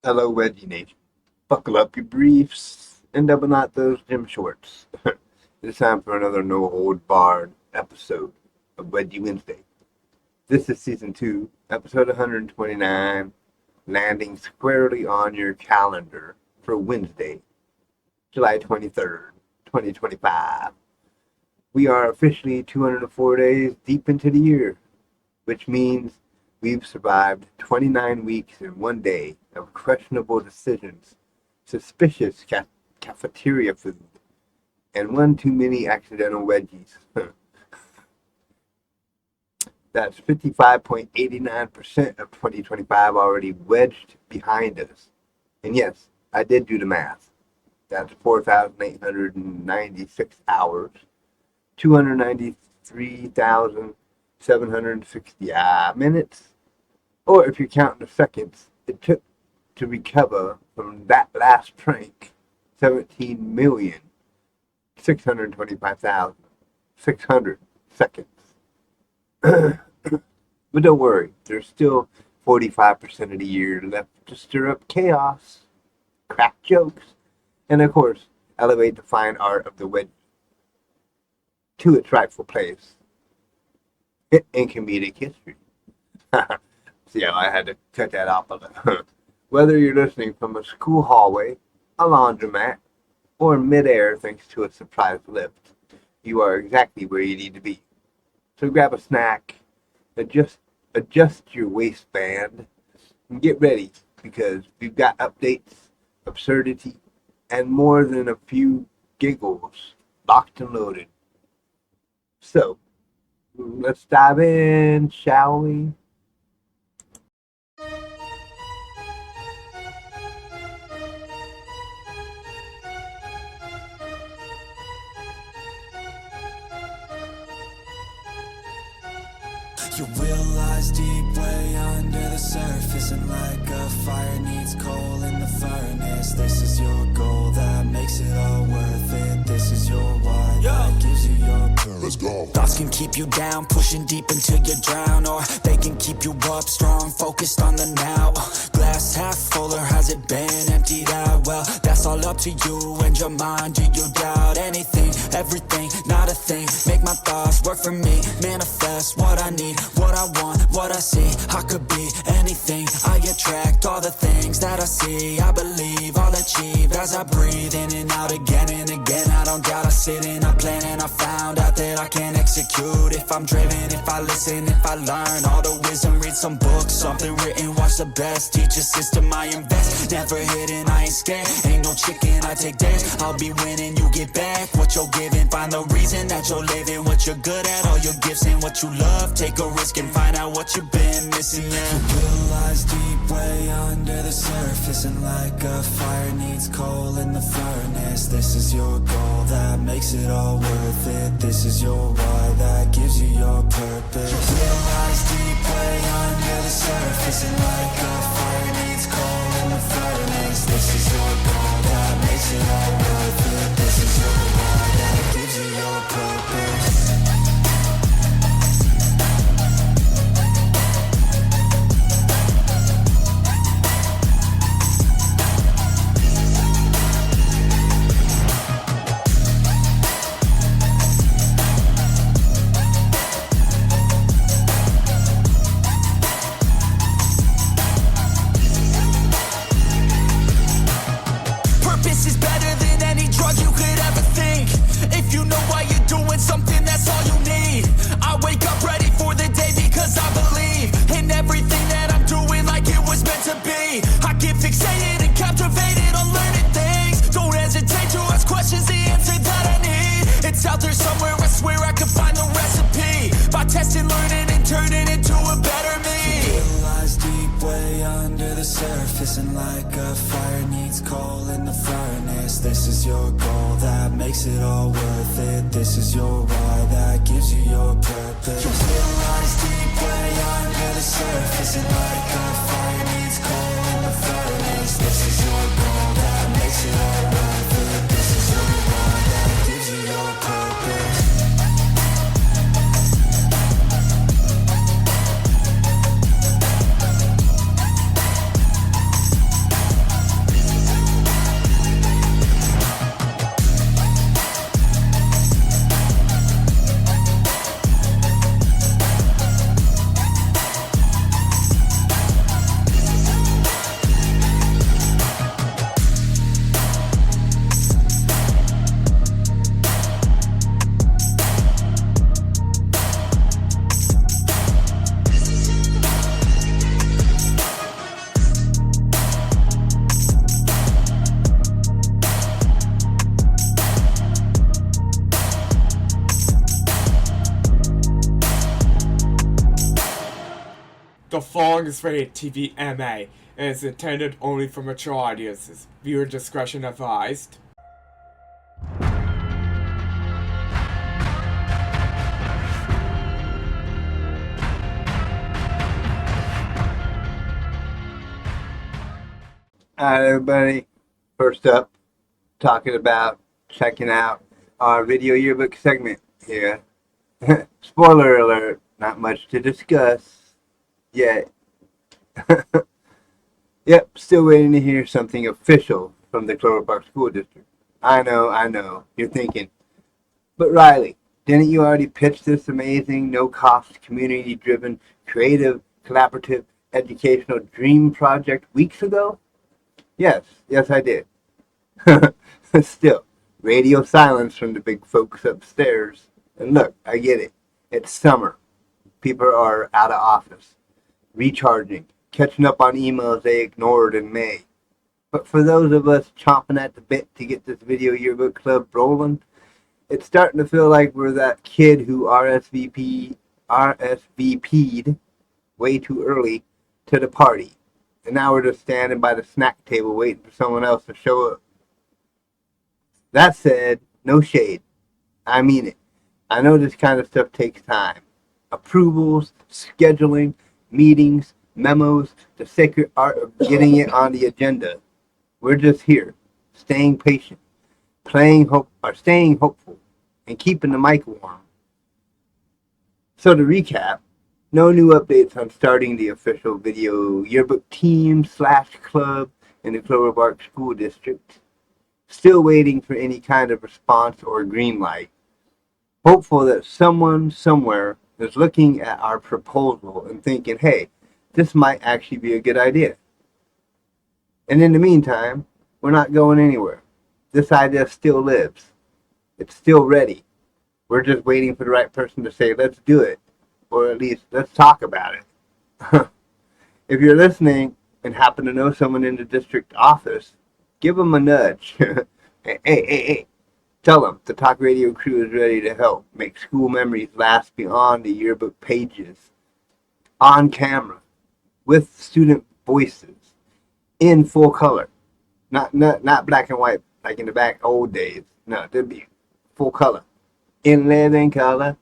Hello, Wedgie Nation. Buckle up your briefs and double knot those gym shorts. It's time for another no hold barred episode of Wedgie Wednesday. This is season 2, episode 129, landing squarely on your calendar for Wednesday, July 23rd, 2025. We are officially 204 days deep into the year, which means we've survived 29 weeks and 1 day of questionable decisions, suspicious cafeteria food, and one too many accidental wedgies. That's 55.89% of 2025 already wedged behind us. And yes, I did do the math. That's 4,896 hours, 293,760 minutes, or if you're counting the seconds it took to recover from that last prank, 17,625,600 seconds. But don't worry, there's still 45% of the year left to stir up chaos, crack jokes, and of course, elevate the fine art of the wedgie to its rightful place in comedic history. See how I had to cut that off a little. Whether you're listening from a school hallway, a laundromat, or midair thanks to a surprise lift, you are exactly where you need to be. So grab a snack, adjust your waistband, and get ready because we've got updates, absurdity, and more than a few giggles locked and loaded. So, let's dive in, shall we? Your will lies deep way under the surface, and like a fire needs coal in the furnace. This is your goal that makes it all worth it. This is your why that gives you your purpose. Let's go. Thoughts can keep you down, pushing deep until you drown, or they can keep you up strong, focused on the now. Glass half full, or has it been emptied out? Well, that's all up to you and your mind. Do you doubt anything, everything, not a thing? Make my thoughts work for me, manifest what I need, what I want, what I see. I could be anything, I attract all the things that I see. I believe I'll achieve as I breathe in and out again and again. I don't doubt, I sit and I plan, and I found out that I can execute if I'm driven, if I listen, if I learn all the wisdom. Read some books, something written, watch the best, teach a system I invest. Never hidden, I ain't scared, ain't no chicken, I take dares. I'll be winning, you get back what you're giving. Find the reason that you're living, what you're good at, all your gifts and what you love. Take a risk and find out what you've been missing. Yeah. Your will lies deep way under the surface, and like a fire needs coal in the furnace. This is your goal that makes it all worth it. This is your why that gives you your purpose. Your will lies deep way under the surface, and like a fire needs coal in the furnace. This is your goal that makes it all worth it. This is your why that gives you your purpose. Purpose is better than any drug you could ever think. If you know why you're doing something, that's all you need. I wake up ready for the day because I believe in everything that I'm doing, like it was meant to be. I get fixated and captivated on learning things. Don't hesitate to ask questions, the answer that I need. It's out there somewhere, I swear I can find the recipe. By testing, learning, and turning into a better me. Your will lies deep way under the surface, and like a fire needs coal in the furnace. This is your goal that makes it all worth it. This is your why that gives you your purpose. Your will lies deep way under the surface, and like a fire needs coal in the furnace. This is your goal that makes it all worth it. This is your why that gives you your purpose. following is rated TV MA and is intended only for mature audiences. Viewer discretion advised. Alright, everybody. First up, talking about checking out our video yearbook segment here. Spoiler alert, not much to discuss yet. Yep, still waiting to hear something official from the Clover Park School District. I know, you're thinking. But Riley, didn't you already pitch this amazing, no-cost, community-driven, creative, collaborative, educational dream project weeks ago? Yes, I did. Still, radio silence from the big folks upstairs. And look, I get it. It's summer. People are out of office, recharging, catching up on emails they ignored in May. But for those of us chomping at the bit to get this video yearbook club rolling, it's starting to feel like we're that kid who RSVP'd way too early to the party. And now we're just standing by the snack table waiting for someone else to show up. That said, no shade. I mean it. I know this kind of stuff takes time. Approvals, scheduling, meetings, memos, the sacred art of getting it on the agenda. We're just here, staying patient, staying hopeful, and keeping the mic warm. So to recap, no new updates on starting the official video yearbook team / club in the Clover Park School District. Still waiting for any kind of response or green light. Hopeful that someone somewhere is looking at our proposal and thinking, hey, this might actually be a good idea. And in the meantime, we're not going anywhere. This idea still lives. It's still ready. We're just waiting for the right person to say, let's do it. Or at least, let's talk about it. If you're listening and happen to know someone in the district office, give them a nudge. Hey. Tell them the Talk Radio crew is ready to help make school memories last beyond the yearbook pages. On camera, with student voices, in full color. Not black and white like in the back old days. No, there'd be full color. In living color.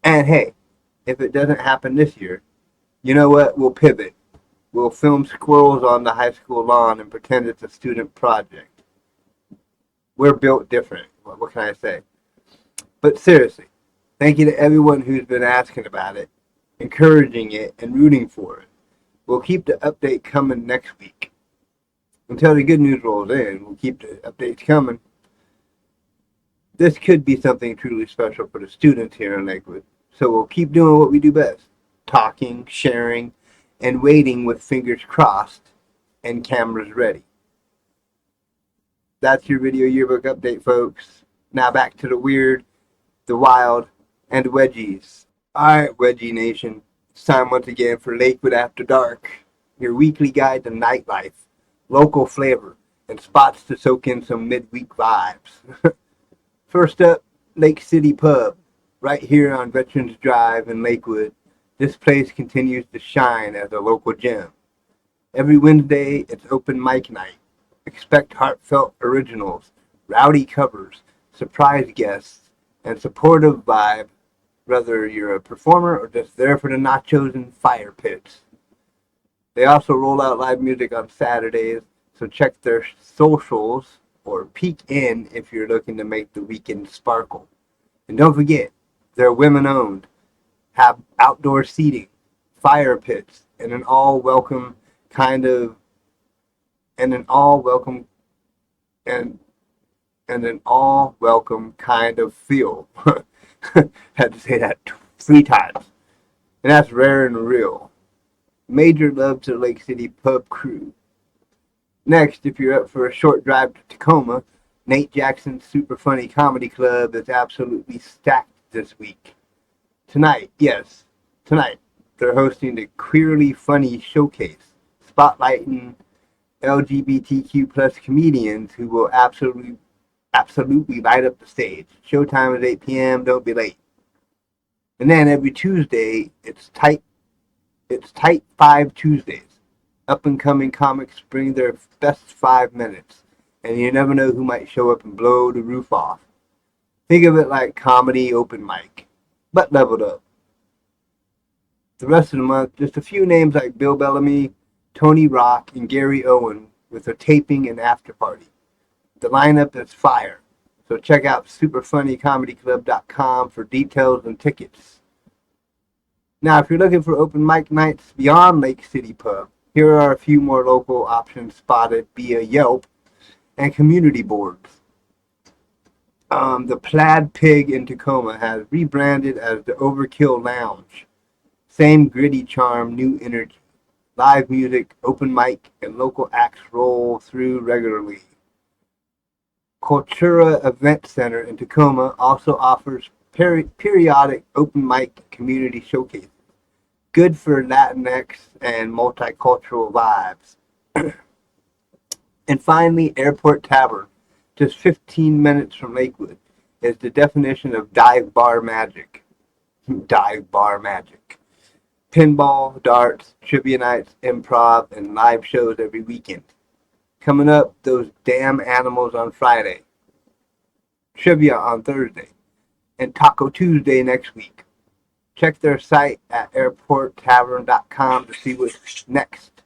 And hey, if it doesn't happen this year, you know what? We'll pivot. We'll film squirrels on the high school lawn and pretend it's a student project. We're built different. What can I say? But seriously, thank you to everyone who's been asking about it, encouraging it, and rooting for it. We'll keep the update coming next week. Until the good news rolls in, we'll keep the updates coming. This could be something truly special for the students here in Lakewood. So we'll keep doing what we do best. Talking, sharing, and waiting with fingers crossed and cameras ready. That's your video yearbook update, folks. Now back to the weird, the wild, and wedgies. Alright, Wedgie Nation. It's time once again for Lakewood After Dark, your weekly guide to nightlife, local flavor, and spots to soak in some midweek vibes. First up, Lake City Pub, right here on Veterans Drive in Lakewood. This place continues to shine as a local gem. Every Wednesday, it's open mic night. Expect heartfelt originals, rowdy covers, surprise guests, and supportive vibe, whether you're a performer or just there for the nachos and fire pits. They also roll out live music on Saturdays, so check their socials or peek in if you're looking to make the weekend sparkle. And don't forget, they're women-owned, have outdoor seating, fire pits, and an all-welcome kind of feel. Had to say that 3 times. And that's rare and real. Major love to Lake City Pub crew. Next, if you're up for a short drive to Tacoma, Nate Jackson's Super Funny Comedy Club is absolutely stacked this week. Tonight, they're hosting the Queerly Funny Showcase, spotlighting LGBTQ plus comedians who will absolutely light up the stage. Showtime is 8 p.m. Don't be late. And then every Tuesday, it's Tight It's Tight 5 Tuesdays. Up and coming comics bring their best 5 minutes, and you never know who might show up and blow the roof off. Think of it like comedy open mic, but leveled up. The rest of the month, just a few names like Bill Bellamy, Tony Rock, and Gary Owen with a taping and after party. The lineup is fire, so check out superfunnycomedyclub.com for details and tickets. Now, if you're looking for open mic nights beyond Lake City Pub, here are a few more local options spotted via Yelp and community boards. The Plaid Pig in Tacoma has rebranded as the Overkill Lounge. Same gritty charm, new energy. Live music, open mic, and local acts roll through regularly. Cultura Event Center in Tacoma also offers periodic open mic community showcases. Good for Latinx and multicultural vibes. And finally, Airport Tavern, just 15 minutes from Lakewood, is the definition of dive bar magic. Dive bar magic. Pinball, darts, trivia nights, improv, and live shows every weekend. Coming up, those damn animals on Friday. Trivia on Thursday. And Taco Tuesday next week. Check their site at airporttavern.com to see what's next.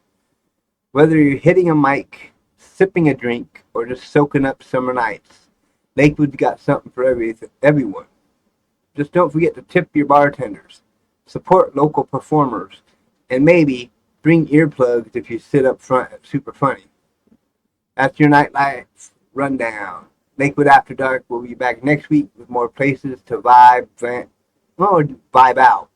Whether you're hitting a mic, sipping a drink, or just soaking up summer nights, Lakewood's got something for everyone. Just don't forget to tip your bartenders, support local performers, and maybe bring earplugs if you sit up front at Super Funny. That's your nightlife rundown. Lakewood After Dark will be back next week with more places to vibe out.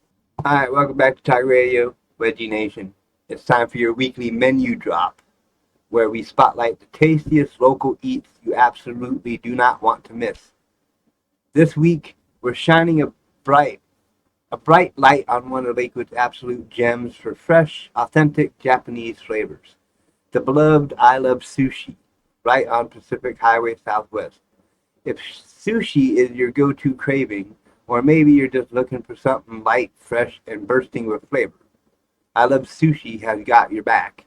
Alright, welcome back to Talk Radio, Wedgie Nation. It's time for your weekly menu drop, where we spotlight the tastiest local eats you absolutely do not want to miss. This week, we're shining a bright light on one of Lakewood's absolute gems for fresh, authentic Japanese flavors. The beloved I Love Sushi, right on Pacific Highway Southwest. If sushi is your go-to craving, or maybe you're just looking for something light, fresh, and bursting with flavor, I Love Sushi has got your back.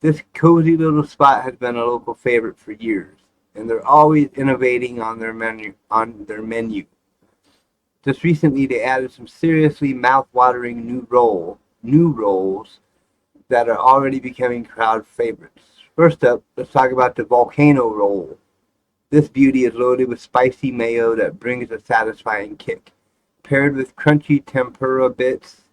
This cozy little spot has been a local favorite for years, and they're always innovating on their menu. Just recently, they added some seriously mouth-watering new rolls that are already becoming crowd favorites. First up, let's talk about the volcano roll. This beauty is loaded with spicy mayo that brings a satisfying kick, paired with crunchy tempura bits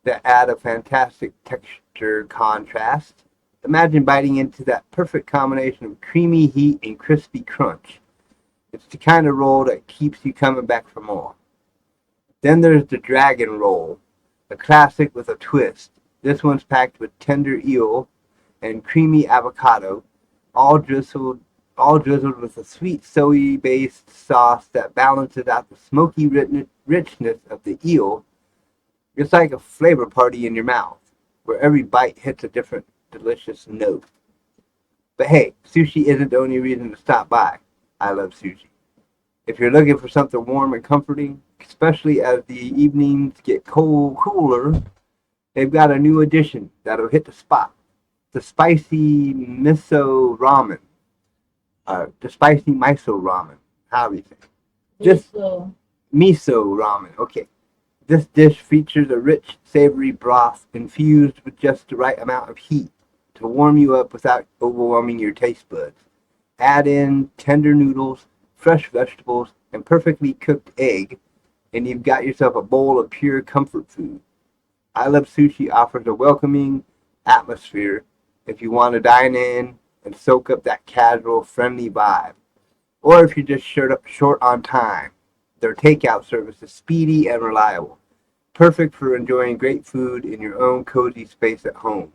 that add a fantastic texture contrast. Imagine biting into that perfect combination of creamy heat and crispy crunch. It's the kind of roll that keeps you coming back for more. Then there's the dragon roll, a classic with a twist. This one's packed with tender eel and creamy avocado, all drizzled with a sweet soy-based sauce that balances out the smoky richness of the eel. It's like a flavor party in your mouth, where every bite hits a different delicious note. But hey, sushi isn't the only reason to stop by. I Love Sushi. If you're looking for something warm and comforting, especially as the evenings get cooler, they've got a new addition that'll hit the spot. The spicy miso ramen. The spicy miso ramen. How do you say? Miso ramen. Okay. This dish features a rich, savory broth infused with just the right amount of heat to warm you up without overwhelming your taste buds. Add in tender noodles, fresh vegetables, and perfectly cooked egg, and you've got yourself a bowl of pure comfort food. I Love Sushi offers a welcoming atmosphere if you want to dine in and soak up that casual, friendly vibe. Or if you're just short on time, their takeout service is speedy and reliable. Perfect for enjoying great food in your own cozy space at home.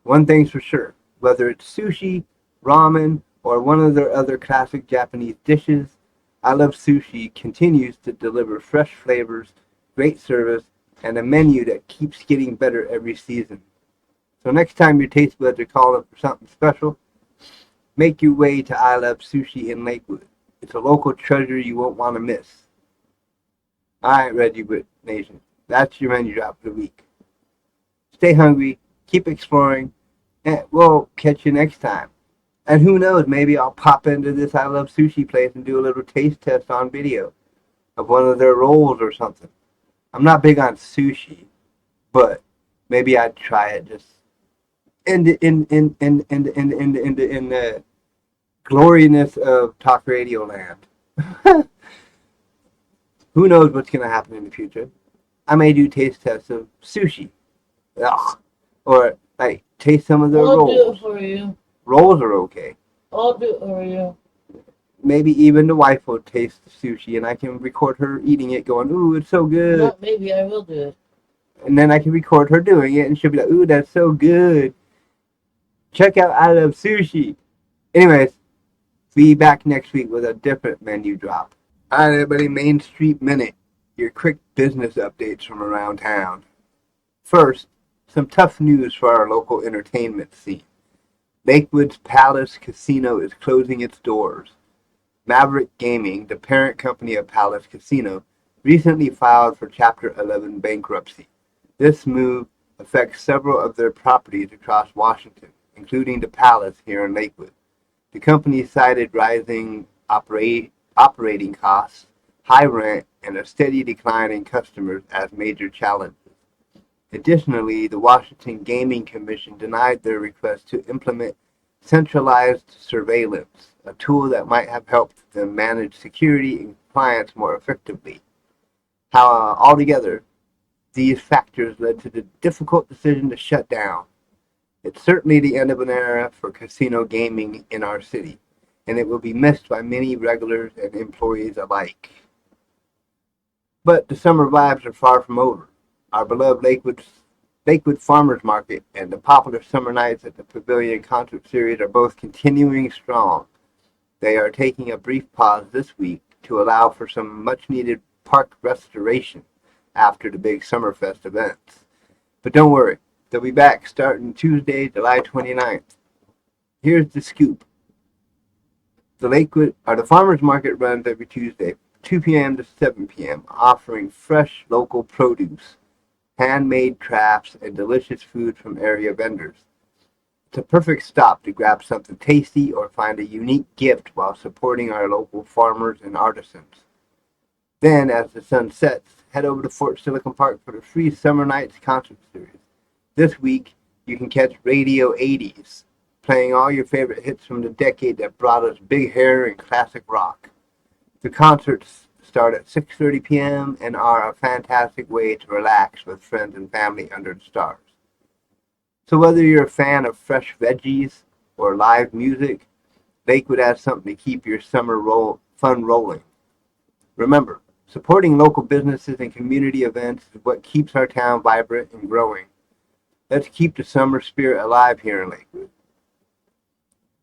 One thing's for sure, whether it's sushi, ramen, or one of their other classic Japanese dishes, I Love Sushi continues to deliver fresh flavors, great service, and a menu that keeps getting better every season. So next time your taste buds are calling for something special, make your way to I Love Sushi in Lakewood. It's a local treasure you won't want to miss. Alright, Reggie Nation, that's your menu drop for the week. stay hungry, keep exploring, and we'll catch you next time. And who knows, maybe I'll pop into this I Love Sushi place and do a little taste test on video of one of their rolls or something. I'm not big on sushi, but maybe I'd try it just in the gloriness of talk radio land. Who knows what's gonna happen in the future? I may do taste tests of sushi. Ugh. Or like taste some of their I'll do it rolls. for you. Rolls are okay. I'll do it for you. Maybe even the wife will taste the sushi and I can record her eating it going, ooh, it's so good. Not maybe, I will do it. And then I can record her doing it and she'll be like, ooh, that's so good. Check out I Love Sushi. Anyways, be back next week with a different menu drop. Alright, everybody, Main Street Minute. Your quick business updates from around town. First, some tough news for our local entertainment scene. Lakewood's Palace Casino is closing its doors. Maverick Gaming, the parent company of Palace Casino, recently filed for Chapter 11 bankruptcy. This move affects several of their properties across Washington, including the Palace here in Lakewood. The company cited rising operating costs, high rent, and a steady decline in customers as major challenges. Additionally, the Washington Gaming Commission denied their request to implement centralized surveillance, a tool that might have helped them manage security and compliance more effectively. Altogether, these factors led to the difficult decision to shut down. It's certainly the end of an era for casino gaming in our city, and it will be missed by many regulars and employees alike. But the summer vibes are far from over. Our beloved Lakewood Farmers Market and the popular summer nights at the Pavilion Concert Series are both continuing strong. They are taking a brief pause this week to allow for some much-needed park restoration after the big Summerfest events. But don't worry, they'll be back starting Tuesday, July 29th. Here's the scoop. The Farmers Market runs every Tuesday, 2 p.m. to 7 p.m., offering fresh local produce, handmade crafts, and delicious food from area vendors. It's a perfect stop to grab something tasty or find a unique gift while supporting our local farmers and artisans. Then, as the sun sets, head over to Fort Silicon Park for the free Summer Nights concert series. This week, you can catch Radio 80s, playing all your favorite hits from the decade that brought us big hair and classic rock. The concerts start at 6:30 p.m. and are a fantastic way to relax with friends and family under the stars. So whether you're a fan of fresh veggies or live music, Lakewood has something to keep your summer fun rolling. Remember, supporting local businesses and community events is what keeps our town vibrant and growing. Let's keep the summer spirit alive here in Lakewood.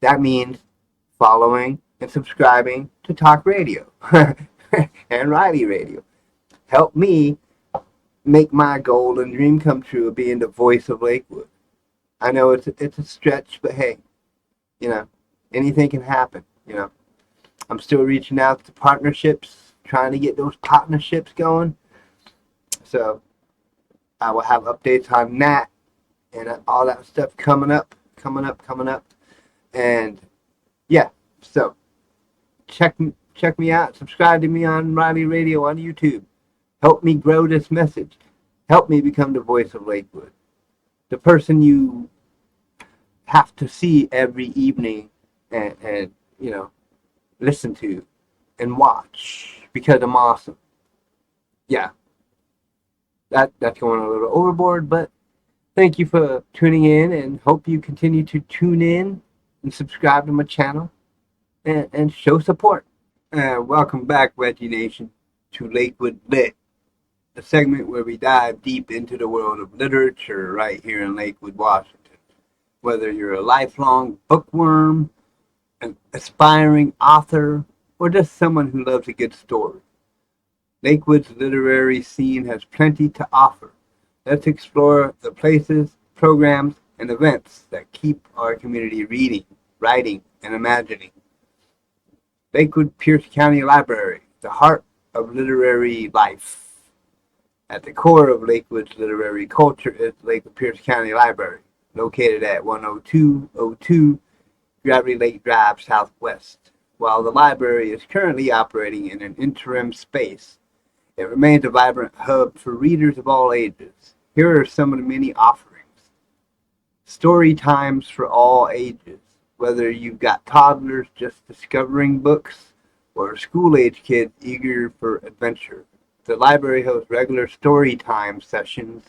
That means following and subscribing to Talk Radio and Riley Radio. Help me make my goal and dream come true of being the voice of Lakewood. I know it's a stretch, but hey, anything can happen. I'm still reaching out to partnerships, trying to get those partnerships going. So I will have updates on that and all that stuff coming up. And yeah, so check me out. Subscribe to me on Riley Radio on YouTube. Help me grow this message. Help me become the voice of Lakewood. The person you have to see every evening and listen to and watch because I'm awesome. Yeah. That's going a little overboard, but thank you for tuning in and hope you continue to tune in and subscribe to my channel and show support. Welcome back, Wedgie Nation, to Lakewood Lit, a segment where we dive deep into the world of literature right here in Lakewood, Washington. Whether you're a lifelong bookworm, an aspiring author, or just someone who loves a good story, Lakewood's literary scene has plenty to offer. Let's explore the places, programs, and events that keep our community reading, writing, and imagining. Lakewood Pierce County Library, the heart of literary life. At the core of Lakewood's literary culture is the Lakewood Pierce County Library, located at 10202 Gravity Lake Drive Southwest. While the library is currently operating in an interim space, it remains a vibrant hub for readers of all ages. Here are some of the many offerings. Story times for all ages. Whether you've got toddlers just discovering books or school-age kids eager for adventure, the library hosts regular story time sessions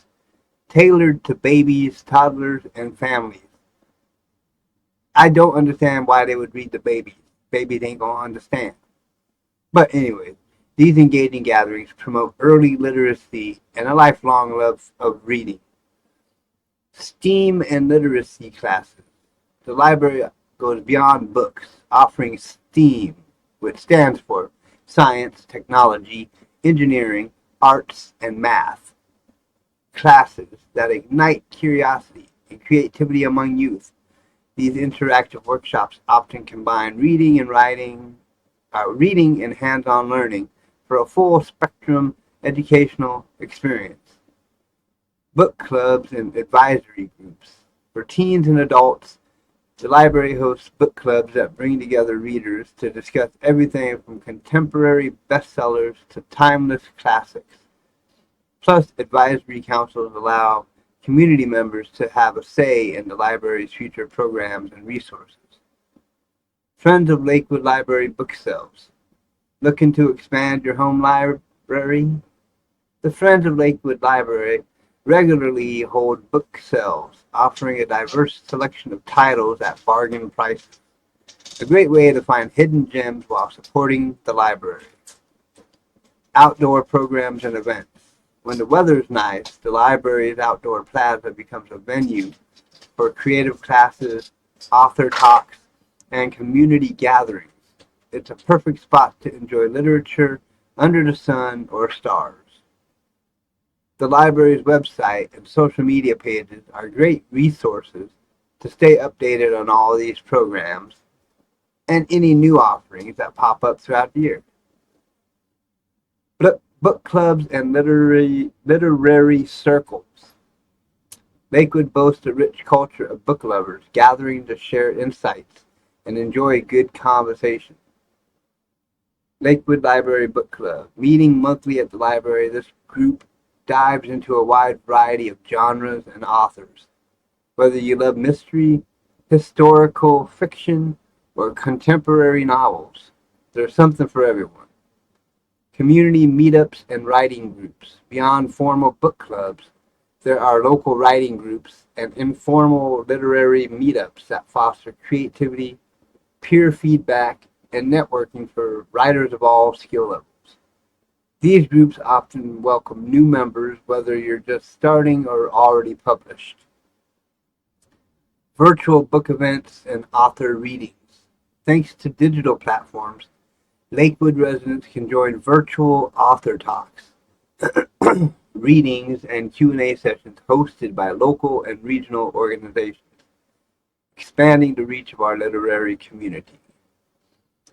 tailored to babies, toddlers, and families. I don't understand why they would read the babies. Babies ain't gonna understand. But anyway, these engaging gatherings promote early literacy and a lifelong love of reading. STEAM and literacy classes. The library goes beyond books, offering STEAM, which stands for Science, Technology, Engineering, Arts, and Math. Classes that ignite curiosity and creativity among youth. These interactive workshops often combine reading and hands-on learning for a full spectrum educational experience. Book clubs and advisory groups. For teens and adults, the library hosts book clubs that bring together readers to discuss everything from contemporary bestsellers to timeless classics. Plus, advisory councils allow community members to have a say in the library's future programs and resources. Friends of Lakewood Library book sales. Looking to expand your home library? The Friends of Lakewood Library regularly hold book sales, offering a diverse selection of titles at bargain prices. A great way to find hidden gems while supporting the library. Outdoor programs and events. When the weather's nice, the library's outdoor plaza becomes a venue for creative classes, author talks, and community gatherings. It's a perfect spot to enjoy literature under the sun or stars. The library's website and social media pages are great resources to stay updated on all these programs and any new offerings that pop up throughout the year. Book clubs and literary circles. Lakewood boasts a rich culture of book lovers gathering to share insights and enjoy good conversation. Lakewood Library Book Club. Meeting monthly at the library, this group dives into a wide variety of genres and authors. Whether you love mystery, historical fiction, or contemporary novels, there's something for everyone. Community meetups and writing groups. Beyond formal book clubs, there are local writing groups and informal literary meetups that foster creativity, peer feedback, and networking for writers of all skill levels. These groups often welcome new members, whether you're just starting or already published. Virtual book events and author readings. Thanks to digital platforms, Lakewood residents can join virtual author talks, readings, and Q&A sessions hosted by local and regional organizations, expanding the reach of our literary community.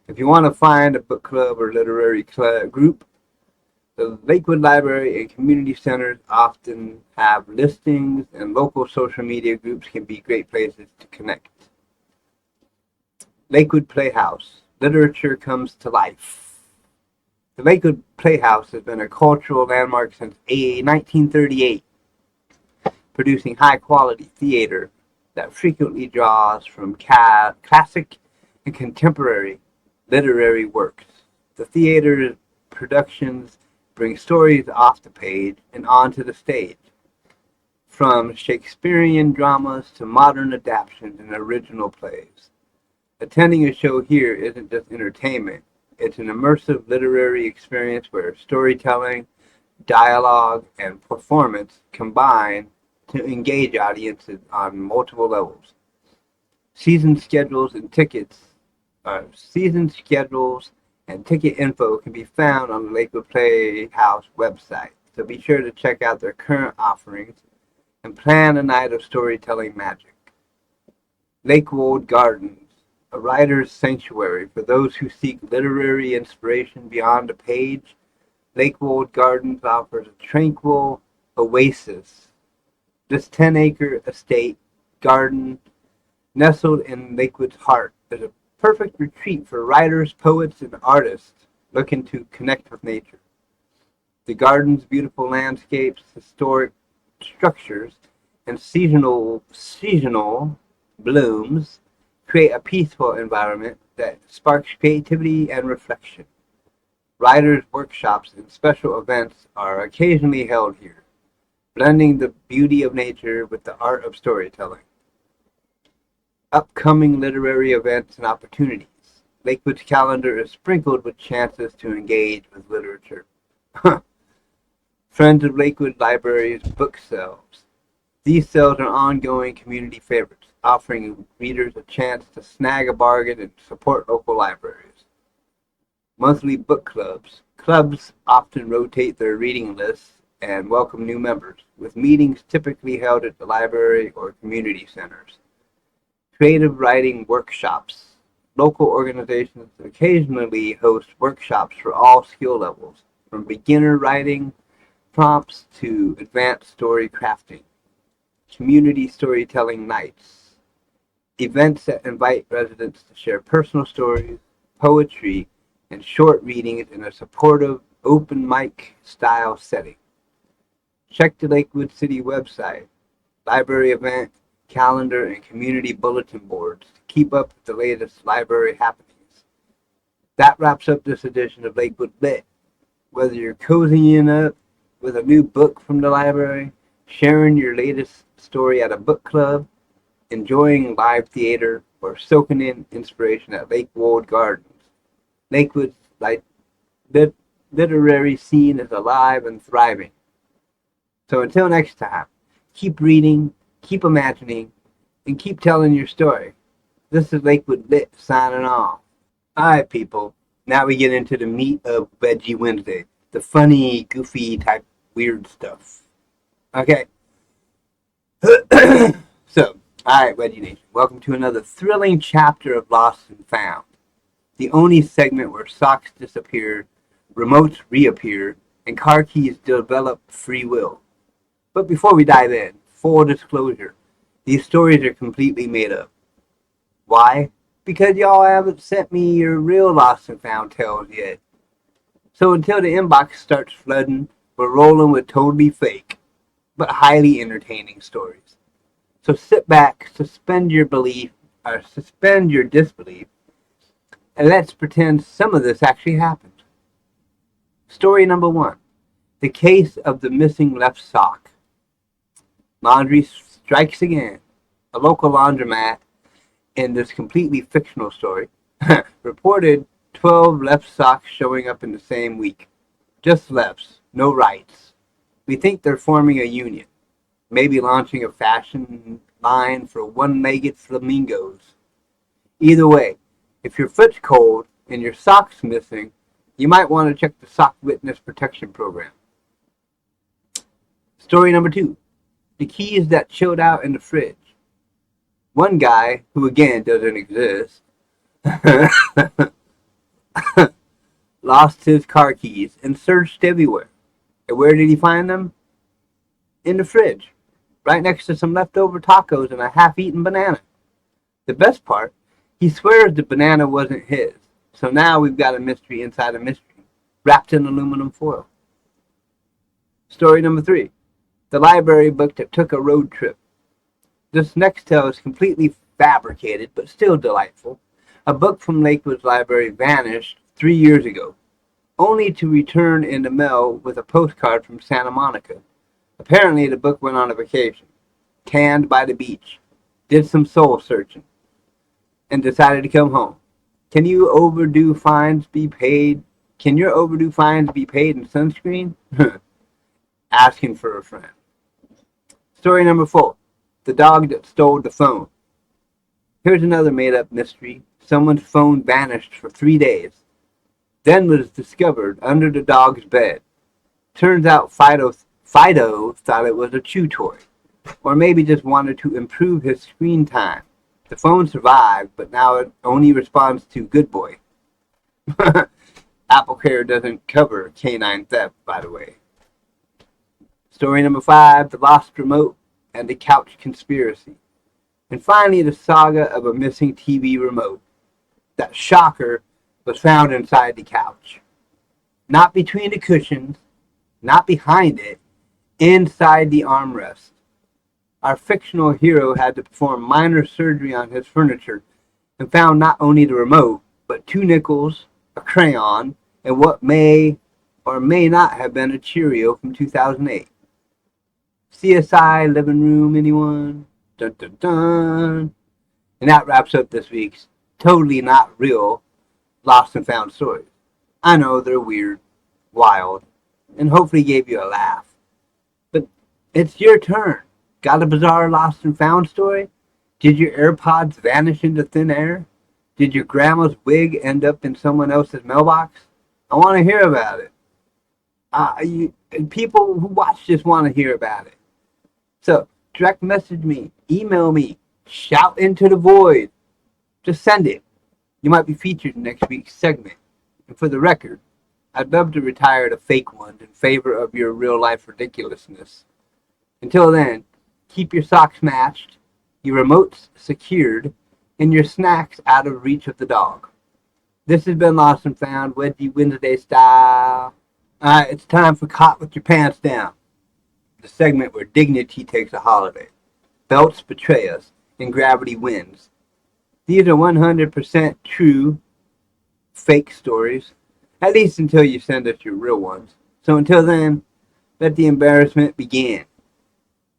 If you want to find a book club or literary group, the Lakewood Library and Community Centers often have listings, and local social media groups can be great places to connect. Lakewood Playhouse. Literature comes to life. The Lakewood Playhouse has been a cultural landmark since 1938, producing high-quality theater that frequently draws from classic and contemporary literary works. The theater's productions bring stories off the page and onto the stage, from Shakespearean dramas to modern adaptations and original plays. Attending a show here isn't just entertainment, it's an immersive literary experience where storytelling, dialogue, and performance combine to engage audiences on multiple levels. Season schedules and ticket info can be found on the Lakewood Playhouse website, so be sure to check out their current offerings and plan a night of storytelling magic. Lakewood Gardens, a writer's sanctuary for those who seek literary inspiration beyond the page. Lakewood Gardens offers a tranquil oasis. This 10-acre estate garden, nestled in Lakewood's heart, is a perfect retreat for writers, poets, and artists looking to connect with nature. The garden's beautiful landscapes, historic structures, and seasonal blooms create a peaceful environment that sparks creativity and reflection. Writers' workshops and special events are occasionally held here, blending the beauty of nature with the art of storytelling. Upcoming literary events and opportunities. Lakewood's calendar is sprinkled with chances to engage with literature. Friends of Lakewood Library's book sales. These sales are ongoing community favorites, offering readers a chance to snag a bargain and support local libraries. Monthly book clubs. Clubs often rotate their reading lists and welcome new members, with meetings typically held at the library or community centers. Creative writing workshops. Local organizations occasionally host workshops for all skill levels, from beginner writing prompts to advanced story crafting. Community storytelling nights. Events that invite residents to share personal stories, poetry, and short readings in a supportive, open mic style setting. Check the Lakewood City website, library event calendar, and community bulletin boards to keep up with the latest library happenings. That wraps up this edition of Lakewood Lit. Whether you're cozying up with a new book from the library, sharing your latest story at a book club, enjoying live theater, or soaking in inspiration at Lakewood Gardens, Lakewood's literary scene is alive and thriving. So until next time, keep reading, keep imagining, and keep telling your story. This is Lakewood Lit signing off. Alright, people. Now we get into the meat of Wedgie Wednesday. The funny, goofy type weird stuff. Okay. So, alright, Wedgie Nation. Welcome to another thrilling chapter of Lost and Found. The only segment where socks disappear, remotes reappear, and car keys develop free will. But before we dive in, full disclosure, these stories are completely made up. Why? Because y'all haven't sent me your real Lost and Found tales yet. So until the inbox starts flooding, we're rolling with totally fake, but highly entertaining stories. So sit back, suspend your disbelief, and let's pretend some of this actually happened. Story number 1. The case of the missing left sock. Laundry strikes again. A local laundromat in this completely fictional story reported 12 left socks showing up in the same week. Just lefts, no rights. We think they're forming a union, maybe launching a fashion line for one-legged flamingos. Either way, if your foot's cold and your sock's missing, you might want to check the Sock Witness Protection Program. Story number 2. The keys that chilled out in the fridge. One guy, who again doesn't exist, lost his car keys and searched everywhere. And where did he find them? In the fridge, right next to some leftover tacos and a half-eaten banana. The best part, he swears the banana wasn't his. So now we've got a mystery inside a mystery, wrapped in aluminum foil. Story number 3. The library book that took a road trip. This next tale is completely fabricated, but still delightful. A book from Lakewood's library vanished 3 years ago, only to return in the mail with a postcard from Santa Monica. Apparently the book went on a vacation, tanned by the beach, did some soul searching, and decided to come home. Can your overdue fines be paid in sunscreen? Asking for a friend. Story number 4. The dog that stole the phone. Here's another made-up mystery. Someone's phone vanished for 3 days, then was discovered under the dog's bed. Turns out Fido thought it was a chew toy, or maybe just wanted to improve his screen time. The phone survived, but now it only responds to good boy. AppleCare doesn't cover canine theft, by the way. Story number 5, the lost remote and the couch conspiracy. And finally, the saga of a missing TV remote. That shocker was found inside the couch. Not between the cushions, not behind it, inside the armrest. Our fictional hero had to perform minor surgery on his furniture and found not only the remote, but 2 nickels, a crayon, and what may or may not have been a Cheerio from 2008. CSI living room, anyone? Dun dun dun. And that wraps up this week's totally not real lost and found stories. I know they're weird, wild, and hopefully gave you a laugh. But it's your turn. Got a bizarre lost and found story? Did your AirPods vanish into thin air? Did your grandma's wig end up in someone else's mailbox? I want to hear about it. People who watch this want to hear about it. So, direct message me, email me, shout into the void. Just send it. You might be featured in next week's segment. And for the record, I'd love to retire the fake ones in favor of your real-life ridiculousness. Until then, keep your socks matched, your remotes secured, and your snacks out of reach of the dog. This has been Lost and Found, Wedgie Wednesday style. Alright, it's time for Caught with Your Pants Down. The segment where dignity takes a holiday. Belts betray us, and gravity wins. These are 100% true, fake stories. At least until you send us your real ones. So until then, let the embarrassment begin.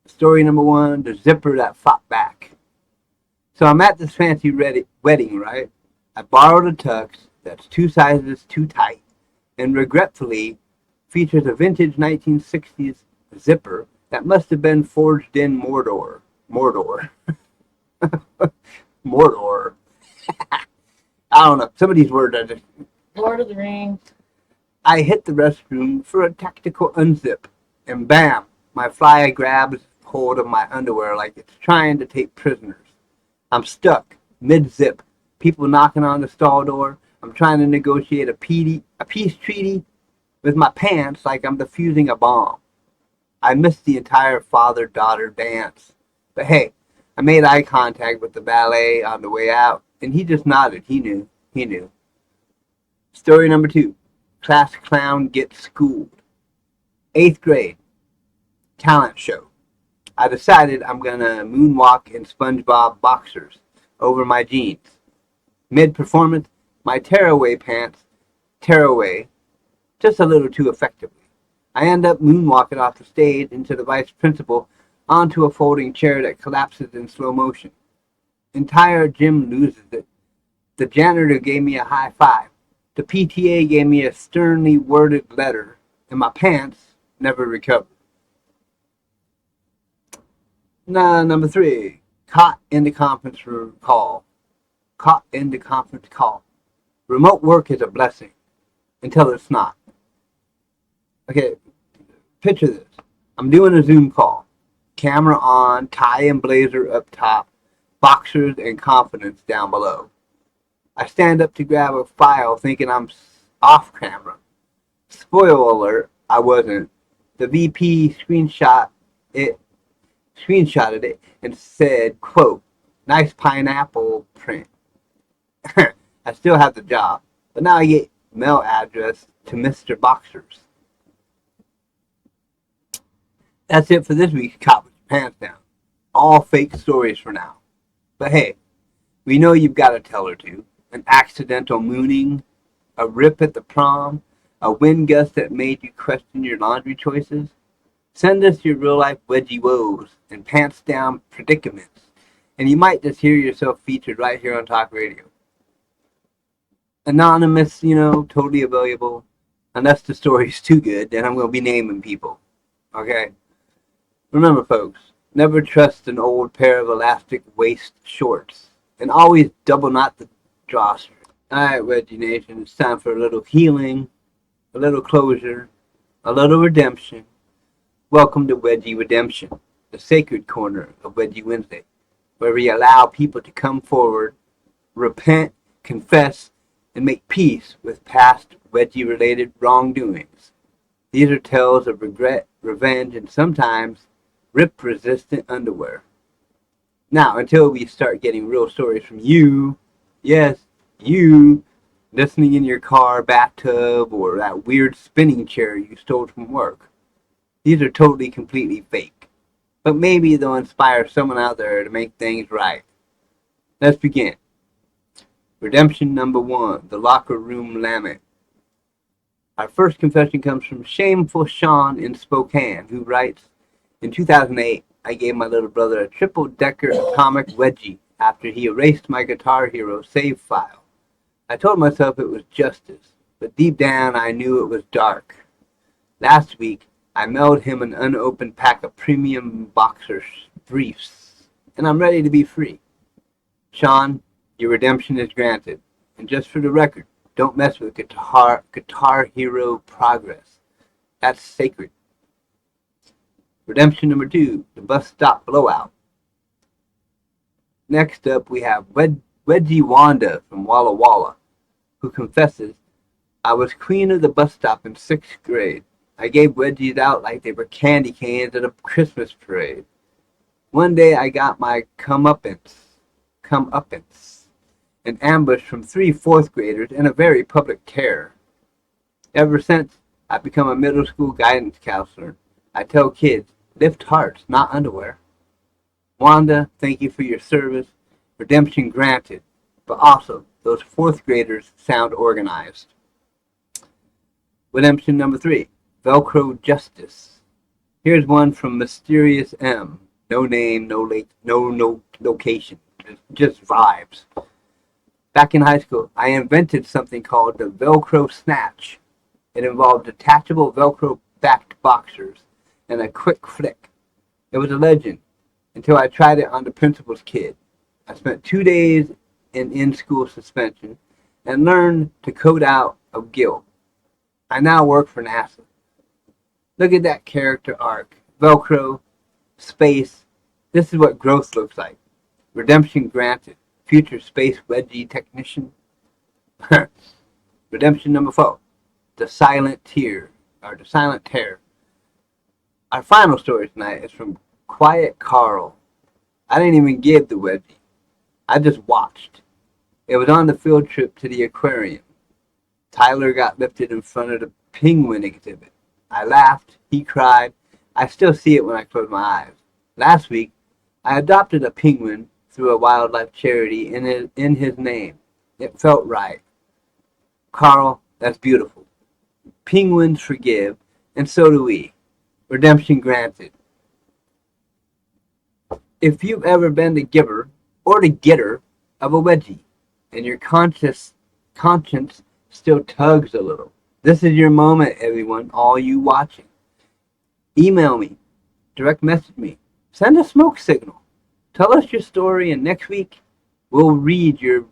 Story number 1, the zipper that fought back. So I'm at this fancy wedding, right? I borrowed a tux that's 2 sizes too tight, and regretfully features a vintage 1960s zipper that must have been forged in Mordor. Mordor. I don't know. Some of these words are just... Lord of the Rings. I hit the restroom for a tactical unzip, and bam, my fly grabs hold of my underwear like it's trying to take prisoners. I'm stuck, mid-zip, people knocking on the stall door. I'm trying to negotiate a peace treaty with my pants like I'm defusing a bomb. I missed the entire father-daughter dance. But hey, I made eye contact with the valet on the way out, and he just nodded. He knew. Story number 2. Class clown gets schooled. 8th grade. Talent show. I decided I'm going to moonwalk in SpongeBob boxers over my jeans. Mid-performance, my tearaway pants tear away just a little too effectively. I end up moonwalking off the stage into the vice principal onto a folding chair that collapses in slow motion. Entire gym loses it. The janitor gave me a high five. The PTA gave me a sternly worded letter, and my pants never recovered. Number 3. Caught in the conference call. Caught in the conference call. Remote work is a blessing until it's not. Okay, picture this. I'm doing a Zoom call. Camera on, tie and blazer up top, boxers and confidence down below. I stand up to grab a file thinking I'm off camera. Spoiler alert, I wasn't. The VP screenshotted it and said, quote, "Nice pineapple print." I still have the job, but now I get mail address to Mr. Boxers. That's it for this week's Caught with Your Pants Down. All fake stories for now. But hey, we know you've got a tell or two. An accidental mooning, a rip at the prom, a wind gust that made you question your laundry choices. Send us your real-life wedgie woes and pants down predicaments, and you might just hear yourself featured right here on Talk Radio. Anonymous, totally available. Unless the story's too good, then I'm going to be naming people. Okay? Remember, folks, never trust an old pair of elastic waist shorts, and always double knot the drawstring. Alright, Wedgie Nation, it's time for a little healing, a little closure, a little redemption. Welcome to Wedgie Redemption, the sacred corner of Wedgie Wednesday, where we allow people to come forward, repent, confess, and make peace with past wedgie-related wrongdoings. These are tales of regret, revenge, and sometimes rip-resistant underwear. Now, until we start getting real stories from you, yes, you, listening in your car, bathtub, or that weird spinning chair you stole from work. These are totally, completely fake. But maybe they'll inspire someone out there to make things right. Let's begin. Redemption number 1, the locker room lament. Our first confession comes from Shameful Sean in Spokane, who writes, in 2008, I gave my little brother a triple-decker atomic wedgie after he erased my Guitar Hero save file. I told myself it was justice, but deep down I knew it was dark. Last week, I mailed him an unopened pack of premium boxer briefs, and I'm ready to be free. Sean, your redemption is granted, and just for the record, don't mess with Guitar Hero progress. That's sacred. Redemption number 2, the bus stop blowout. Next up, we have Wedgie Wanda from Walla Walla, who confesses, I was queen of the bus stop in 6th grade. I gave wedgies out like they were candy canes at a Christmas parade. One day I got my comeuppance, an ambush from 3 4th graders in a very public terror. Ever since, I've become a middle school guidance counselor. I tell kids, lift hearts, not underwear. Wanda, thank you for your service. Redemption granted. But also, those 4th graders sound organized. Redemption number 3, Velcro Justice. Here's one from Mysterious M. No name, no location. Just vibes. Back in high school, I invented something called the Velcro Snatch. It involved detachable Velcro-backed boxers and a quick flick. It was a legend until I tried it on the principal's kid. I spent 2 days in-school suspension and learned to code out of guilt. I now work for NASA. Look at that character arc. Velcro, space. This is what growth looks like. Redemption granted. Future space wedgie technician. Redemption number 4. The Silent Terror. Our final story tonight is from Quiet Carl. I didn't even give the wedgie. I just watched. It was on the field trip to the aquarium. Tyler got lifted in front of the penguin exhibit. I laughed. He cried. I still see it when I close my eyes. Last week, I adopted a penguin through a wildlife charity in his name. It felt right. Carl, that's beautiful. Penguins forgive, and so do we. Redemption granted. If you've ever been the giver or the getter of a wedgie, and your conscience still tugs a little, this is your moment, everyone, all you watching. Email me, direct message me, send a smoke signal. Tell us your story, and next week we'll read your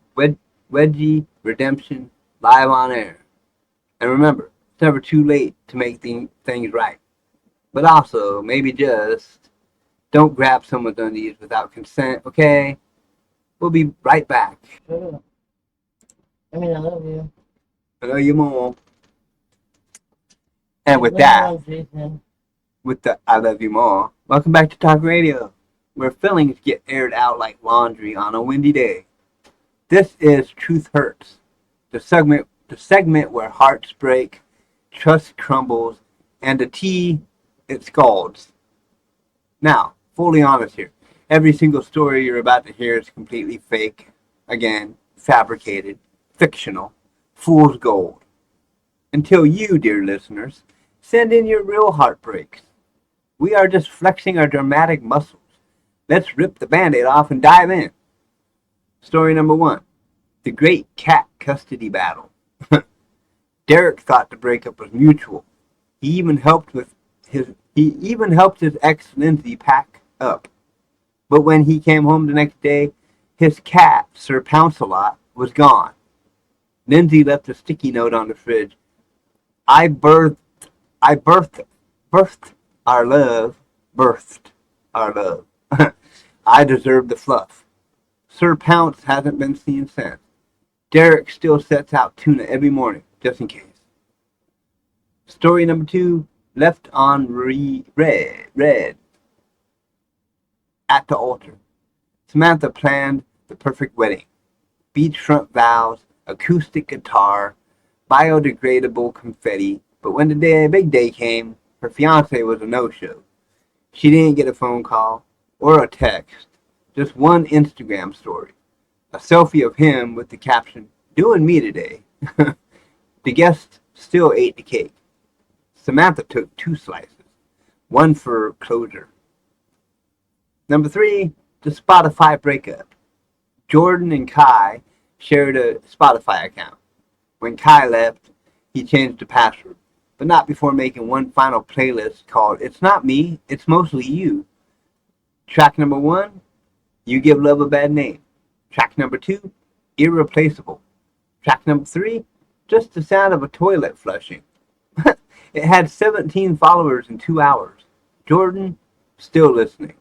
wedgie redemption live on air. And remember, it's never too late to make things right. But also, maybe just don't grab someone's undies without consent, okay? We'll be right back. Sure. I mean, I love you. I love you more. And with Love that, you, Jason. with the I love you more, welcome back to Talk Radio, where feelings get aired out like laundry on a windy day. This is Truth Hurts, the segment where hearts break, trust crumbles, and the tea, it scalds. Now, fully honest here, every single story you're about to hear is completely fake, again, fabricated, fictional, fool's gold. Until you, dear listeners, send in your real heartbreaks. We are just flexing our dramatic muscles. Let's rip the Band-Aid off and dive in. Story number 1. The Great Cat Custody Battle. Derek thought the breakup was mutual. He even helped his ex Lindsay pack up. But when he came home the next day, his cat, Sir Pounce-A-Lot, was gone. Lindsay left a sticky note on the fridge. I birthed our love. I deserve the fluff. Sir Pounce hasn't been seen since. Derek still sets out tuna every morning, just in case. Story number 2, left on red. At the altar, Samantha planned the perfect wedding. Beachfront vows, acoustic guitar, biodegradable confetti. But when the big day came, her fiance was a no-show. She didn't get a phone call or a text, just one Instagram story. A selfie of him with the caption, "Doing me today." The guests still ate the cake. Samantha took 2 slices, one for closure. Number 3, the Spotify breakup. Jordan and Kai shared a Spotify account. When Kai left, he changed the password, but not before making one final playlist called "It's Not Me, It's Mostly You." Track number 1, "You Give Love a Bad Name." Track number 2, "Irreplaceable." Track number 3, just the sound of a toilet flushing. It had 17 followers in 2 hours. Jordan, still listening.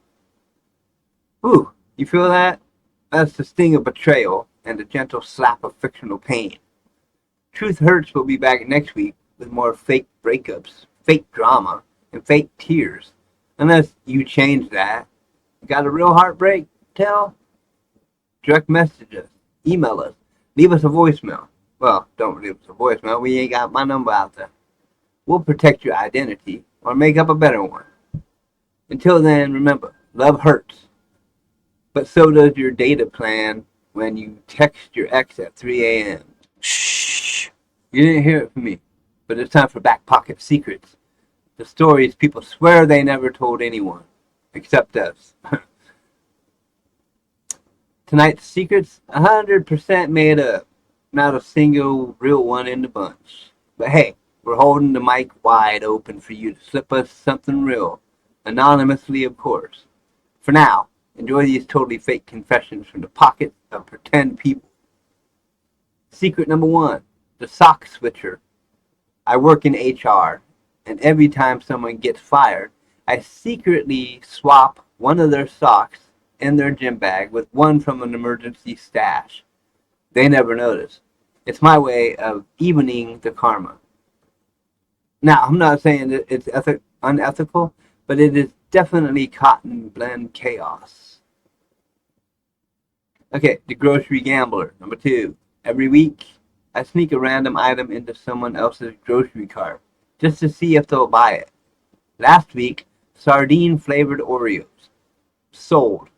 Ooh, you feel that? That's the sting of betrayal and the gentle slap of fictional pain. Truth Hurts will be back next week with more fake breakups, fake drama, and fake tears. Unless you change that. Got a real heartbreak? Tell? Direct message us, email us, leave us a voicemail. Well, don't leave us a voicemail. We ain't got my number out there. We'll protect your identity or make up a better one. Until then, remember, love hurts. But so does your data plan when you text your ex at 3 a.m. Shh. You didn't hear it from me, but it's time for Back Pocket Secrets. The stories people swear they never told anyone, except us. Tonight's secret's 100% made up. Not a single real one in the bunch. But hey, we're holding the mic wide open for you to slip us something real. Anonymously, of course. For now, enjoy these totally fake confessions from the pockets of pretend people. Secret number 1, the sock switcher. I work in HR, and every time someone gets fired, I secretly swap one of their socks in their gym bag with one from an emergency stash. They never notice. It's my way of evening the karma. Now, I'm not saying that it's unethical, but it is definitely cotton blend chaos. Okay, the grocery gambler, number 2. Every week, I sneak a random item into someone else's grocery cart just to see if they'll buy it. Last week, sardine-flavored Oreos. Sold.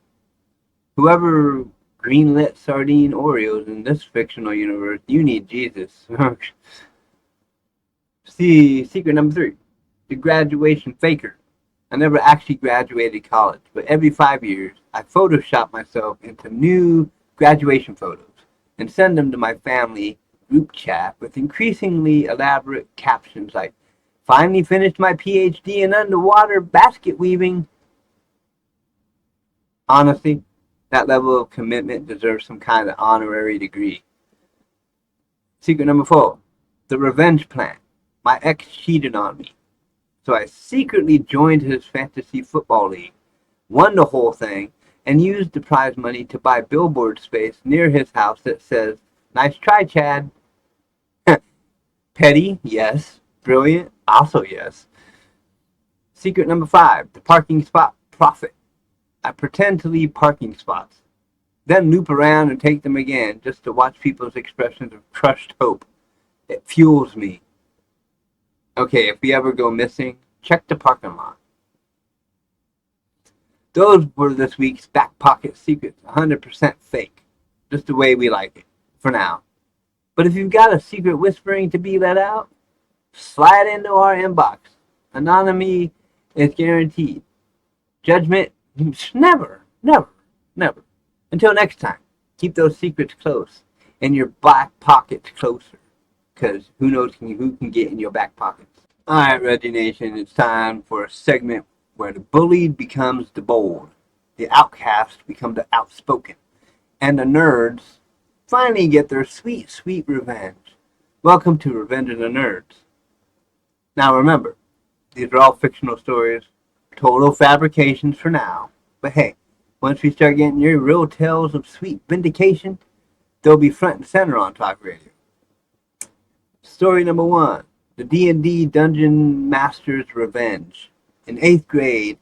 Whoever greenlit sardine Oreos in this fictional universe, you need Jesus. See, secret number 3, the graduation faker. I never actually graduated college, but every 5 years, I Photoshop myself into new graduation photos and send them to my family group chat with increasingly elaborate captions like, "Finally finished my PhD in underwater basket weaving." Honestly, that level of commitment deserves some kind of honorary degree. Secret number 4, the revenge plan. My ex cheated on me, so I secretly joined his fantasy football league, won the whole thing, and used the prize money to buy billboard space near his house that says, "Nice try, Chad." Petty, yes. Brilliant, also yes. Secret number 5, the parking spot prophet. I pretend to leave parking spots, then loop around and take them again just to watch people's expressions of crushed hope. It fuels me. Okay, if we ever go missing, check the parking lot. Those were this week's Back Pocket Secrets, 100% fake. Just the way we like it, for now. But if you've got a secret whispering to be let out, slide into our inbox. Anonymity is guaranteed. Judgment, never, never, never. Until next time, keep those secrets close and your back pockets closer. Because who knows who can get in your back pockets. Alright, Reggie Nation, it's time for a segment where the bullied becomes the bold, the outcast become the outspoken, and the nerds finally get their sweet, sweet revenge. Welcome to Revenge of the Nerds. Now remember, these are all fictional stories, total fabrications for now. But hey, once we start getting your real tales of sweet vindication, they'll be front and center on Talk Radio. Story number 1. The D&D Dungeon Master's Revenge. In 8th grade,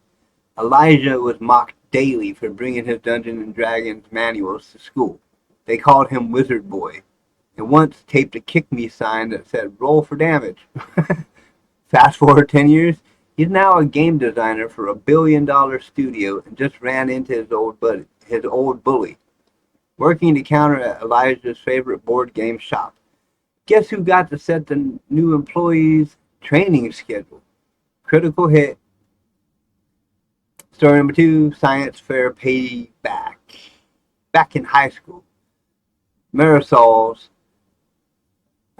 Elijah was mocked daily for bringing his Dungeons and Dragons manuals to school. They called him Wizard Boy, and once taped a kick me sign that said roll for damage. Fast forward 10 years, he's now a game designer for a $1 billion studio and just ran into his old bully, working to counter at Elijah's favorite board game shop. Guess who got to set the new employee's training schedule? Critical hit. Story number 2, science fair payback. Back in high school, Marisol's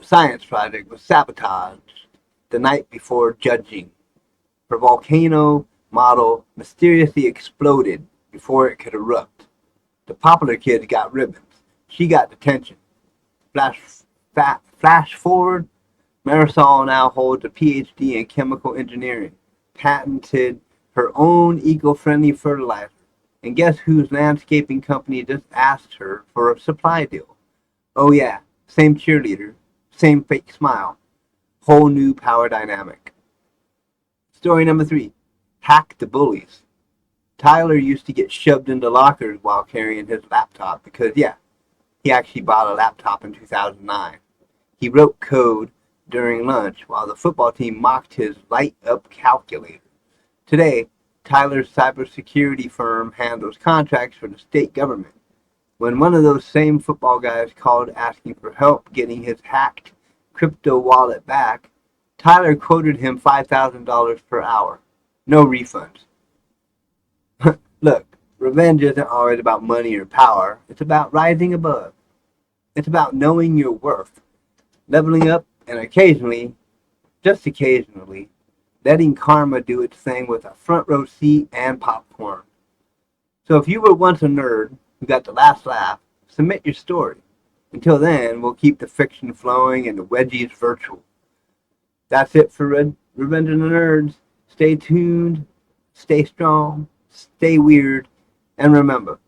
science project was sabotaged the night before judging. Her volcano model mysteriously exploded before it could erupt. The popular kids got ribbons. She got detention. Flash forward, Marisol now holds a PhD in chemical engineering, patented her own eco-friendly fertilizer. And guess whose landscaping company just asked her for a supply deal? Oh yeah, same cheerleader, same fake smile, whole new power dynamic. Story number 3, hack the bullies. Tyler used to get shoved into lockers while carrying his laptop because, yeah, he actually bought a laptop in 2009. He wrote code during lunch while the football team mocked his light-up calculator. Today, Tyler's cybersecurity firm handles contracts for the state government. When one of those same football guys called asking for help getting his hacked crypto wallet back, Tyler quoted him $5,000 per hour. No refunds. Look, revenge isn't always about money or power. It's about rising above. It's about knowing your worth, leveling up, and occasionally, just occasionally, letting karma do its thing with a front row seat and popcorn. So if you were once a nerd who got the last laugh, submit your story. Until then, we'll keep the fiction flowing and the wedgies virtual. That's it for Revenge of the Nerds. Stay tuned, stay strong, stay weird, and remember,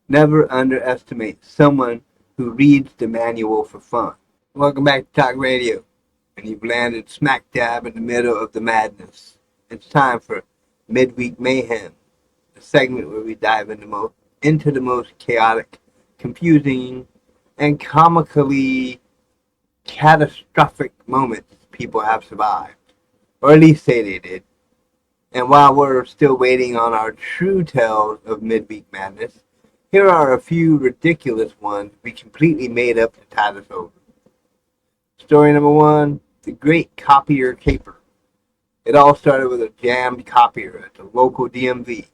never underestimate someone who reads the manual for fun. Welcome back to Talk Radio, and you've landed smack dab in the middle of the madness. It's time for Midweek Mayhem, a segment where we dive into the most chaotic, confusing, and comically catastrophic moments people have survived, or at least say they did. And while we're still waiting on our true tales of Midweek Madness, here are a few ridiculous ones we completely made up to tide us over. Story number 1, the Great Copier Caper. It all started with a jammed copier at the local DMV.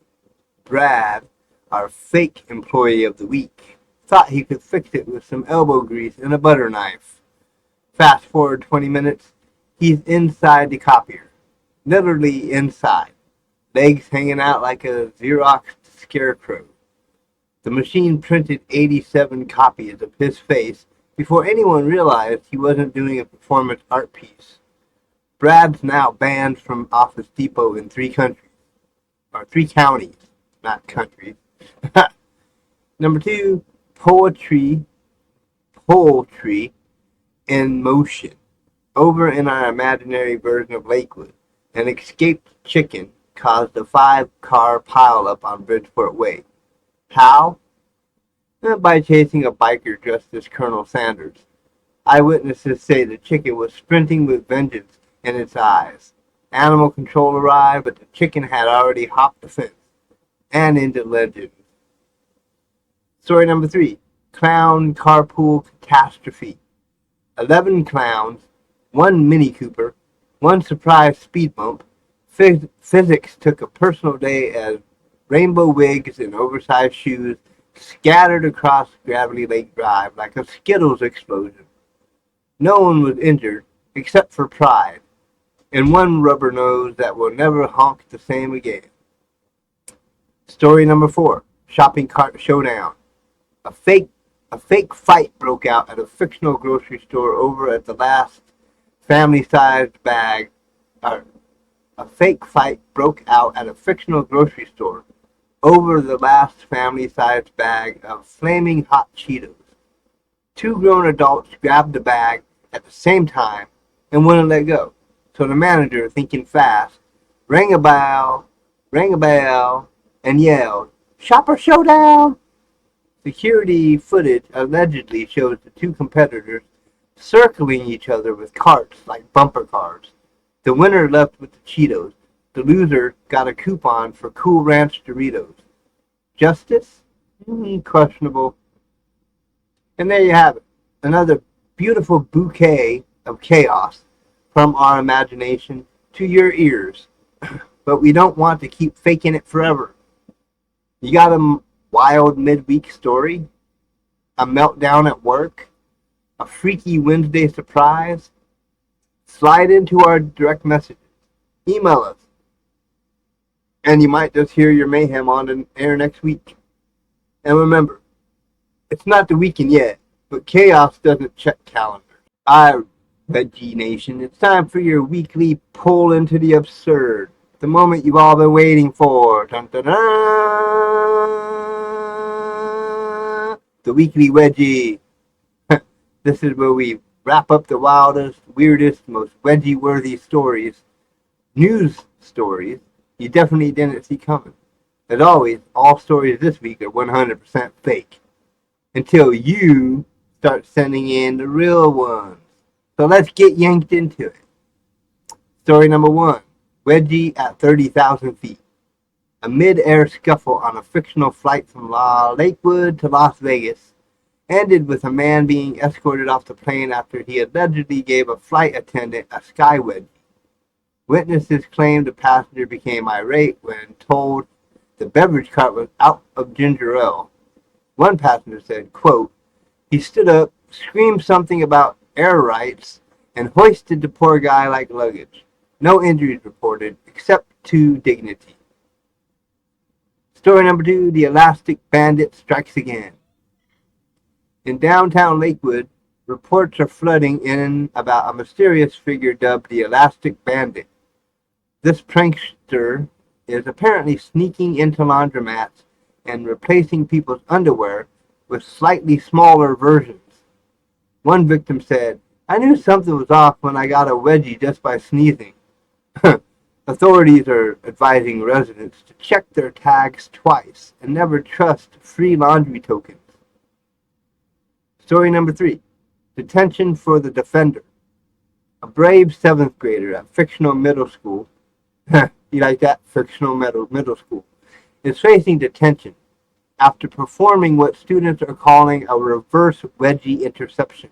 Brad, our fake employee of the week, thought he could fix it with some elbow grease and a butter knife. Fast forward 20 minutes, he's inside the copier. Literally inside. Legs hanging out like a Xerox scarecrow. The machine printed 87 copies of his face before anyone realized he wasn't doing a performance art piece. Brad's now banned from Office Depot in 3 countries. Or 3 counties, not countries. Number 2, poultry in motion. Over in our imaginary version of Lakewood, an escaped chicken caused a 5-car pileup on Bridgeport Way. How? By chasing a biker dressed as Colonel Sanders. Eyewitnesses say the chicken was sprinting with vengeance in its eyes. Animal control arrived, but the chicken had already hopped the fence and into legend. Story number 3, clown carpool catastrophe. 11 clowns, 1 Mini Cooper, 1 surprise speed bump. Physics took a personal day as rainbow wigs and oversized shoes scattered across Gravity Lake Drive like a Skittles explosion. No one was injured except for pride and 1 rubber nose that will never honk the same again. Story number 4, shopping cart showdown. A fake fight broke out at a fictional grocery store over at the last family-sized bag. A fake fight broke out at a fictional grocery store over the last family-sized bag of flaming hot Cheetos. Two grown adults grabbed the bag at the same time and wouldn't let go. So the manager, thinking fast, rang a bell, and yelled, "Shopper Showdown!" Security footage allegedly shows the two competitors circling each other with carts like bumper cars. The winner left with the Cheetos. The loser got a coupon for Cool Ranch Doritos. Justice? Questionable. And there you have it. Another beautiful bouquet of chaos from our imagination to your ears. But we don't want to keep faking it forever. You got a wild midweek story? A meltdown at work? A freaky Wednesday surprise? Slide into our direct messages. Email us. And you might just hear your mayhem on the air next week. And remember, it's not the weekend yet, but chaos doesn't check calendars. Alright, Wedgie Nation, it's time for your weekly pull into the absurd. The moment you've all been waiting for. Dun, dun, dun. The Weekly Wedgie. This is where we wrap up the wildest, weirdest, most wedgie-worthy stories. News stories you definitely didn't see coming. As always, all stories this week are 100% fake. Until you start sending in the real ones. So let's get yanked into it. Story number 1. Wedgie at 30,000 feet. A mid-air scuffle on a fictional flight from Lakewood to Las Vegas ended with a man being escorted off the plane after he allegedly gave a flight attendant a sky wedgie. Witnesses claimed the passenger became irate when told the beverage cart was out of ginger ale. One passenger said, quote, "He stood up, screamed something about air rights, and hoisted the poor guy like luggage. No injuries reported, except to dignity." Story number 2, the Elastic Bandit strikes again. In downtown Lakewood, reports are flooding in about a mysterious figure dubbed the Elastic Bandit. This prankster is apparently sneaking into laundromats and replacing people's underwear with slightly smaller versions. One victim said, "I knew something was off when I got a wedgie just by sneezing." Authorities are advising residents to check their tags twice and never trust free laundry tokens. Story number 3. Detention for the defender. A brave 7th grader at fictional middle school, you like that? Fictional middle school, is facing detention after performing what students are calling a reverse wedgie interception.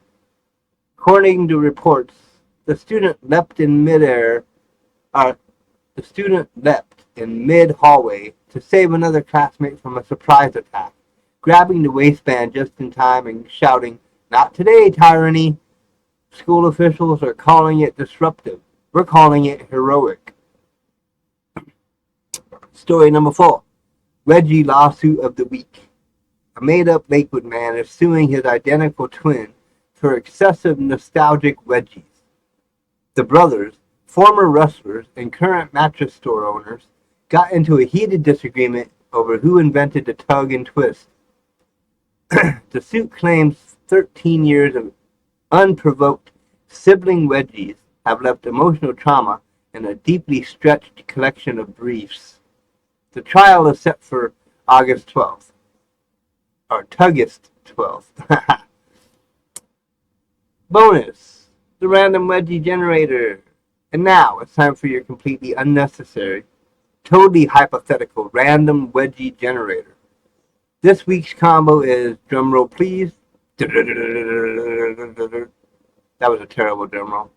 According to reports, the student leapt in mid-hallway to save another classmate from a surprise attack, grabbing the waistband just in time and shouting, "Not today, tyranny." School officials are calling it disruptive. We're calling it heroic. Story number 4. Wedgie lawsuit of the week. A made-up Lakewood man is suing his identical twin for excessive nostalgic wedgies. The brothers, former wrestlers and current mattress store owners, got into a heated disagreement over who invented the tug and twist. The suit claims 13 years of unprovoked sibling wedgies have left emotional trauma and a deeply stretched collection of briefs. The trial is set for August 12th. Or Tuggist 12th. Bonus. The random wedgie generator. And now it's time for your completely unnecessary, totally hypothetical random wedgie generator. This week's combo is, drumroll please. That was a terrible drumroll.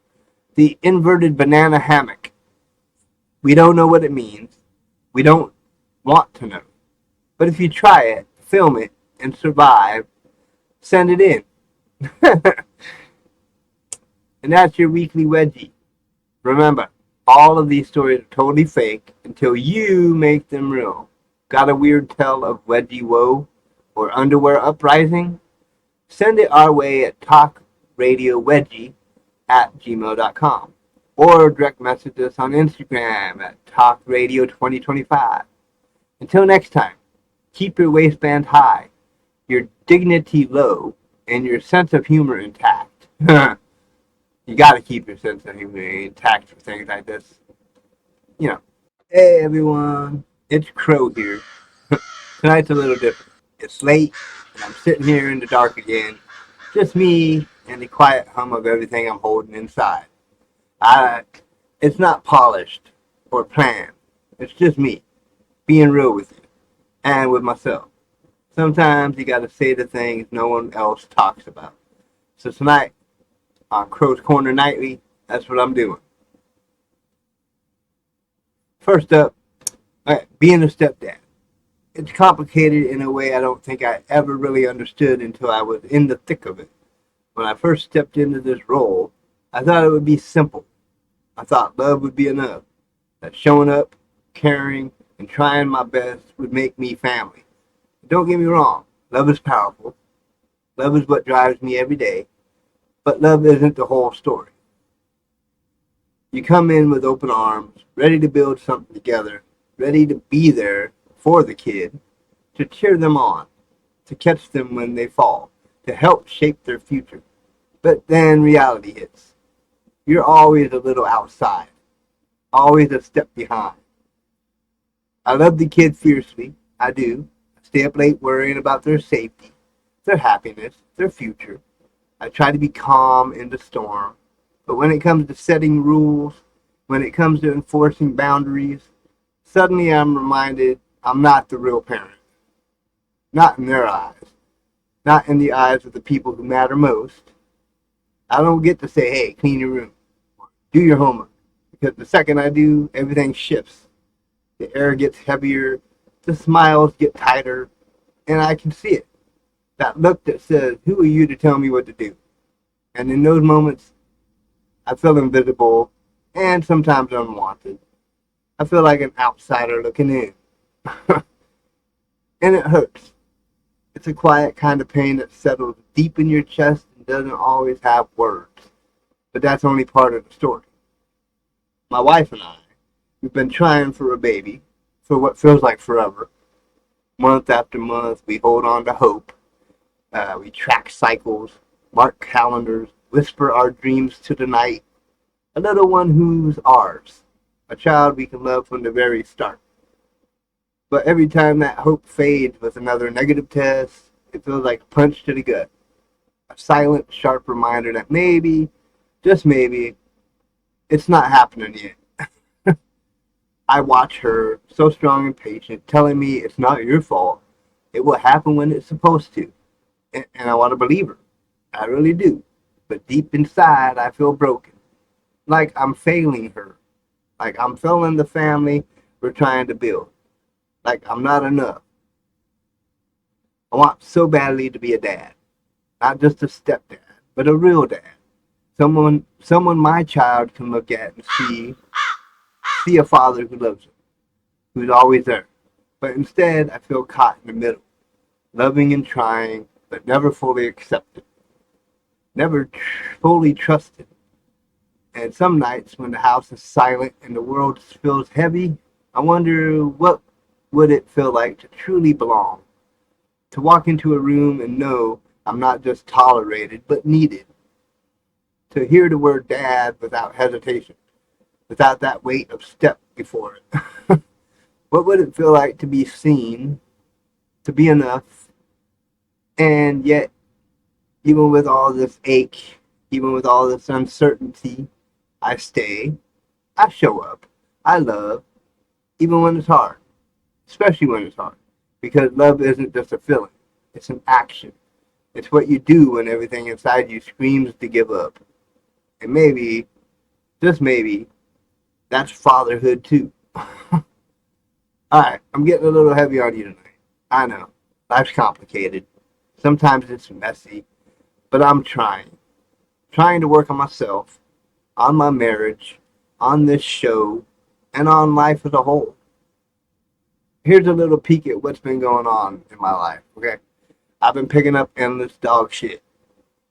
The inverted banana hammock. We don't know what it means. We don't want to know. But if you try it, film it, and survive, send it in. And that's your weekly wedgie. Remember, all of these stories are totally fake until you make them real. Got a weird tale of wedgie woe or underwear uprising? Send it our way at talkradiowedgie@gmail.com or direct message us on Instagram at talkradio2025. Until next time, keep your waistband high, your dignity low, and your sense of humor intact. You got to keep your sense of humor intact for things like this. You know. Hey everyone, it's Crow here. Tonight's a little different. It's late, and I'm sitting here in the dark again. Just me and the quiet hum of everything I'm holding inside. I, it's not polished or planned. It's just me, being real with you and with myself. Sometimes you gotta say the things no one else talks about. So tonight, on Crow's Corner Nightly, that's what I'm doing. First up, being a stepdad. It's complicated in a way I don't think I ever really understood until I was in the thick of it. When I first stepped into this role, I thought it would be simple. I thought love would be enough. That showing up, caring, and trying my best would make me family. Don't get me wrong, love is powerful. Love is what drives me every day. But love isn't the whole story. You come in with open arms, ready to build something together, ready to be there for the kid, to cheer them on, to catch them when they fall, to help shape their future. But then reality hits. You're always a little outside, always a step behind. I love the kid fiercely, I do. I stay up late worrying about their safety, their happiness, their future. I try to be calm in the storm. But when it comes to setting rules, when it comes to enforcing boundaries, suddenly I'm reminded I'm not the real parent. Not in their eyes. Not in the eyes of the people who matter most. I don't get to say, hey, clean your room. Do your homework. Because the second I do, everything shifts. The air gets heavier. The smiles get tighter. And I can see it. That look that says, who are you to tell me what to do? And in those moments, I feel invisible and sometimes unwanted. I feel like an outsider looking in. And it hurts. It's a quiet kind of pain that settles deep in your chest and doesn't always have words. But that's only part of the story. My wife and I, we've been trying for a baby for what feels like forever. Month after month, we hold on to hope. We track cycles, mark calendars, whisper our dreams to the night. A little one who's ours. A child we can love from the very start. But every time that hope fades with another negative test, it feels like a punch to the gut. A silent, sharp reminder that maybe, just maybe, it's not happening yet. I watch her, so strong and patient, telling me it's not your fault. It will happen when it's supposed to. And I want to believe her. I really do. But deep inside, I feel broken. Like I'm failing her. Like I'm failing the family we're trying to build. Like I'm not enough. I want so badly to be a dad. Not just a stepdad, but a real dad. Someone my child can look at and see a father who loves them, who's always there. But instead, I feel caught in the middle, loving and trying, but never fully accepted, never fully trusted. And some nights when the house is silent and the world feels heavy, I wonder what would it feel like to truly belong, to walk into a room and know I'm not just tolerated, but needed, to hear the word dad without hesitation, without that weight of step before it. What would it feel like to be seen, to be enough, and yet, even with all this ache, even with all this uncertainty, I stay, I show up, I love, even when it's hard, especially when it's hard, because love isn't just a feeling, it's an action. It's what you do when everything inside you screams to give up. And maybe, just maybe, that's fatherhood too. Alright, I'm getting a little heavy on you tonight. I know, life's complicated. Sometimes it's messy, but I'm trying. Trying to work on myself, on my marriage, on this show, and on life as a whole. Here's a little peek at what's been going on in my life, okay? I've been picking up endless dog shit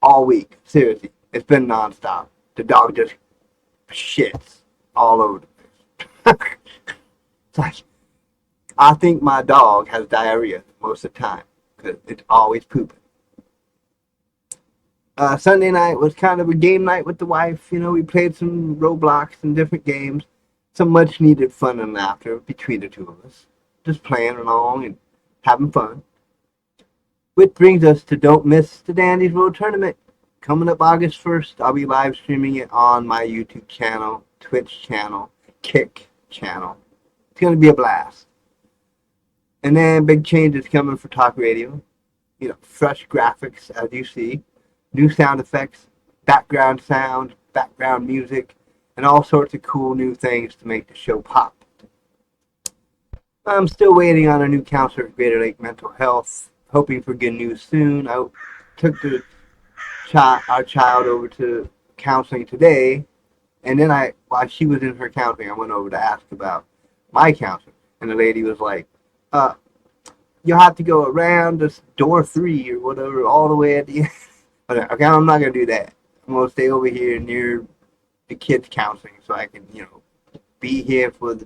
all week. Seriously, it's been nonstop. The dog just shits all over the place. It's like, I think my dog has diarrhea most of the time because it's always pooping. Sunday night was kind of a game night with the wife. We played some Roblox and different games. Some much needed fun and laughter between the two of us. Just playing along and having fun. Which brings us to don't miss the Dandy's World Tournament. Coming up August 1st, I'll be live streaming it on my YouTube channel, Twitch channel, Kick channel. It's going to be a blast. And then big changes coming for Talk Radio. Fresh graphics, as you see, new sound effects, background sound, background music, and all sorts of cool new things to make the show pop. I'm still waiting on a new counselor at Greater Lake Mental Health, hoping for good news soon. I took our child over to counseling today, and then while she was in her counseling, I went over to ask about my counselor, and the lady was like, you'll have to go around this door 3 or whatever, all the way at the end. Okay, I'm not going to do that. I'm going to stay over here near the kids' counseling so I can, be here for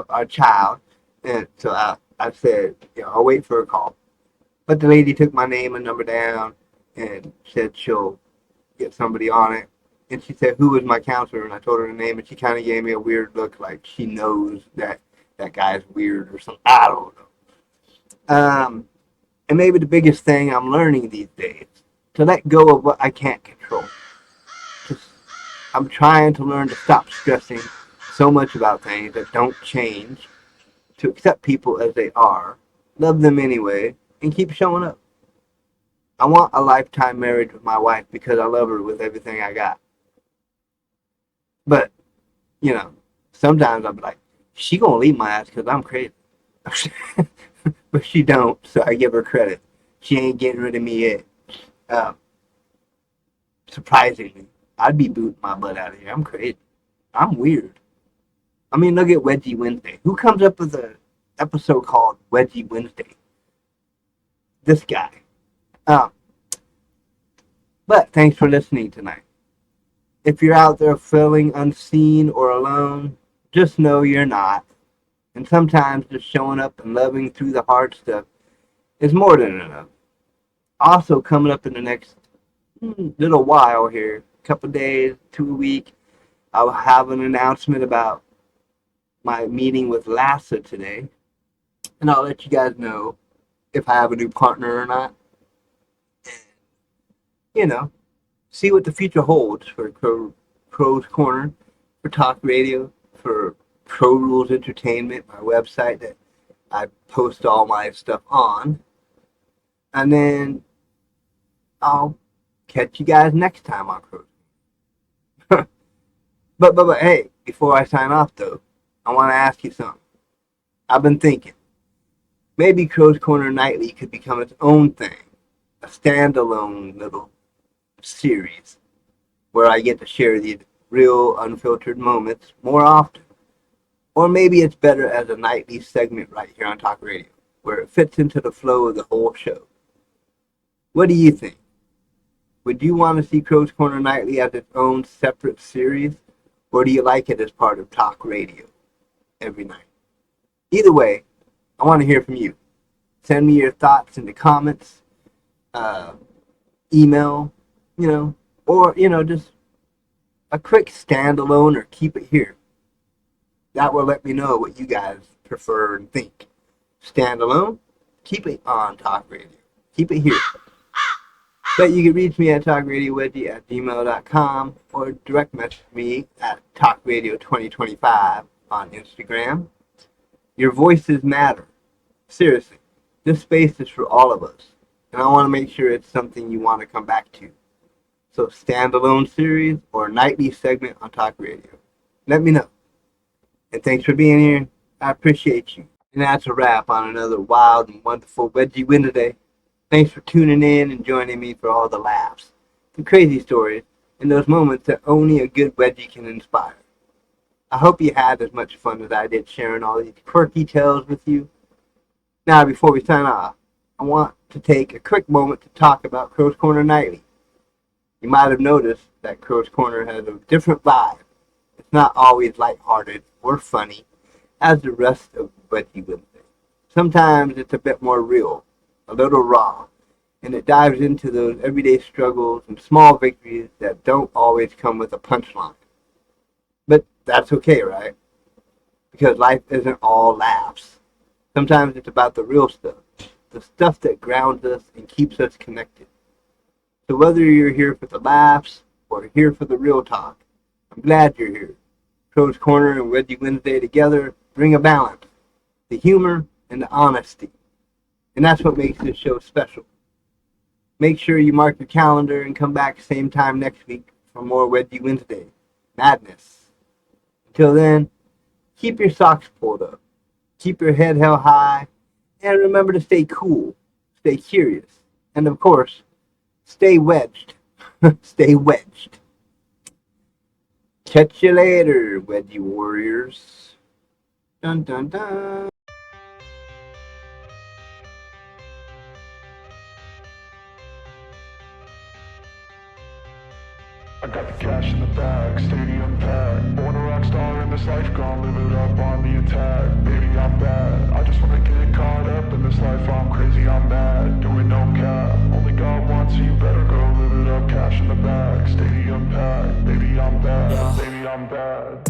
our child. And so I said, I'll wait for a call. But the lady took my name and number down and said she'll get somebody on it. And she said, who was my counselor? And I told her the name, and she kind of gave me a weird look like she knows that guy's weird or something. I don't know. And maybe the biggest thing I'm learning these days, to let go of what I can't control. I'm trying to learn to stop stressing so much about things that don't change, to accept people as they are, love them anyway, and keep showing up. I want a lifetime marriage with my wife because I love her with everything I got. But, sometimes I'm like, she gonna leave my ass because I'm crazy. But she don't, so I give her credit. She ain't getting rid of me yet. Surprisingly, I'd be booting my butt out of here. I'm crazy. I'm weird. I mean, look at Wedgie Wednesday. Who comes up with an episode called Wedgie Wednesday? This guy. But thanks for listening tonight. If you're out there feeling unseen or alone, just know you're not. And sometimes just showing up and loving through the hard stuff is more than enough. Also, coming up in the next little while here, a couple days to a week, I'll have an announcement about my meeting with Lassa today. And I'll let you guys know if I have a new partner or not. And, see what the future holds for Crow's Corner, for Talk Radio, for Pro Rules Entertainment, my website that I post all my stuff on. And then I'll catch you guys next time on Crow's. But hey, before I sign off though, I want to ask you something. I've been thinking, maybe Crow's Corner Nightly could become its own thing, a standalone little series where I get to share these real unfiltered moments more often. Or maybe it's better as a nightly segment right here on Talk Radio, where it fits into the flow of the whole show. What do you think? Would you want to see Crow's Corner Nightly as its own separate series, or do you like it as part of Talk Radio every night? Either way, I want to hear from you. Send me your thoughts in the comments, email, or, just a quick standalone or keep it here. That will let me know what you guys prefer and think. Standalone, keep it on Talk Radio. Keep it here. But you can reach me at talkradiowedgie@gmail.com or direct message me at talkradio2025 on Instagram. Your voices matter. Seriously, this space is for all of us, and I want to make sure it's something you want to come back to. So standalone series or nightly segment on Talk Radio. Let me know. And thanks for being here. I appreciate you. And that's a wrap on another wild and wonderful Wedgie Wednesday. Thanks for tuning in and joining me for all the laughs, the crazy stories, and those moments that only a good wedgie can inspire. I hope you had as much fun as I did sharing all these quirky tales with you. Now, before we sign off, I want to take a quick moment to talk about Crow's Corner Nightly. You might have noticed that Crow's Corner has a different vibe. It's not always lighthearted or funny as the rest of Wedgie Wednesday. Sometimes it's a bit more real, a little raw, And it dives into those everyday struggles and small victories that don't always come with a punchline. But that's okay, right? Because life isn't all laughs. Sometimes it's about the real stuff, the stuff that grounds us and keeps us connected. So whether you're here for the laughs or here for the real talk, I'm glad you're here. Crow's Corner and Wedgie Wednesday together bring a balance, the humor and the honesty. And that's what makes this show special. Make sure you mark your calendar and come back same time next week for more Wedgie Wednesday madness. Until then, keep your socks pulled up, keep your head held high, and remember to stay cool, stay curious, and of course, stay wedged. Stay wedged. Catch you later, Wedgie Warriors. Dun dun dun. I got the cash in the bag, stadium packed. Born a rock star in this life, gon' live it up on the attack. Baby, I'm bad. I just wanna get caught up in this life. I'm crazy, I'm mad. Doing no cap. Only God wants, so you better go live it up. Cash in the bag, stadium packed. Baby, I'm bad. Yeah. Baby, I'm bad.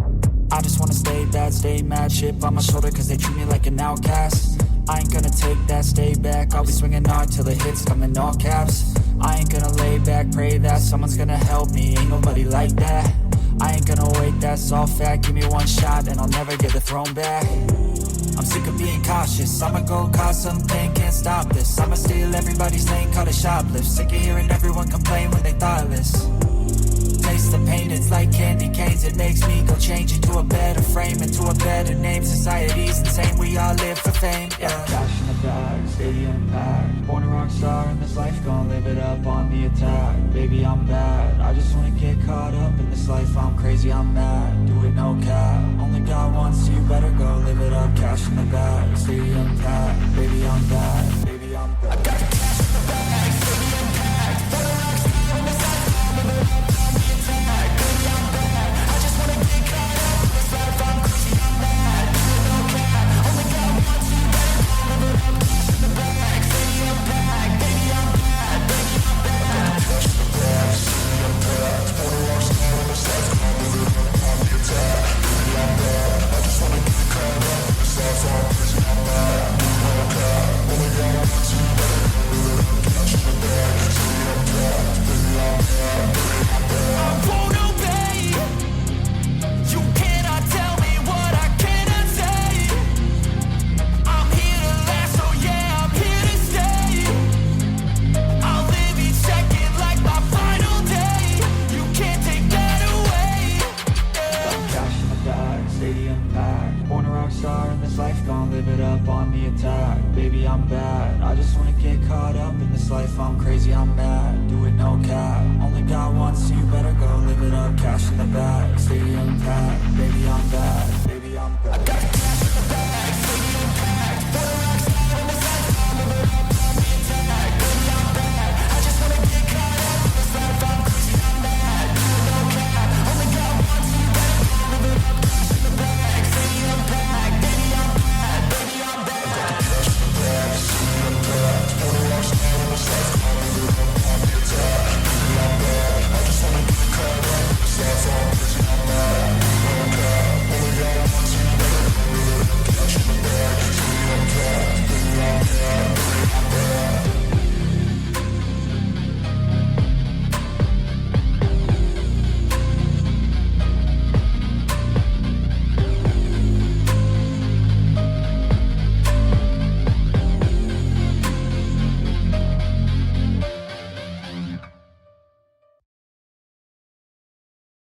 I just wanna stay bad, stay mad. Chip on my shoulder cause they treat me like an outcast. I ain't gonna take that, stay back. I'll be swinging hard till the hits come in all caps. I ain't gonna lay back, pray that someone's gonna help me. Ain't nobody like that. I ain't gonna wait, that's all fact. Give me one shot and I'll never get the throne back. I'm sick of being cautious. I'ma go cause something, can't stop this. I'ma steal everybody's lane, call it shoplift. Sick of hearing everyone complain when they thoughtless. Taste the pain, it's like candy canes. It makes me go change into a better frame, into a better name. Society's insane, we all live for fame, yeah. Cash in the bag, stadium packed. Born a rock star in this life, gon' live it up on the attack. Baby, I'm bad. I just wanna get caught up in this life. I'm crazy, I'm mad. Do it no cap. Only God wants, so you better go live it up. Cash in the bag, stadium packed. Baby, I'm bad. Baby, I'm bad. I got the cash in the bag, stadium packed. Born a rock star in this life, gon' live it up on the attack. Baby, I'm bad. I just wanna get caught up in this life. I'm crazy, I'm mad. Do it no cap. Only God wants, so you better go live it up. Cash in the bag, stadium packed. Baby, I'm bad. Baby, I'm bad. Cash in the bag, stadium packed. Born a rock star in this life, gon' live it up on the attack. Baby, I'm bad. I just wanna get caught up in this life. I'm crazy, I'm mad. Do it no cap. Only God wants, so you better go live it up. Cash in the bag, stadium packed. Baby, I'm bad. Baby, I'm bad. I won't obey. You cannot tell me what I cannot say. I'm here to last, so yeah, I'm here to stay. I'll live each second like my final day. You can't take that away. Yeah. Cash in the bag, stadium packed. Born a rock star in this life, gon' live it up on the attack. Baby, I'm bad. I just wanna get caught up in this life. I'm crazy, I'm mad. Do it no cap. Only God wants, so you better go live it up. Cash in the bag, stadium packed. Baby, I'm bad.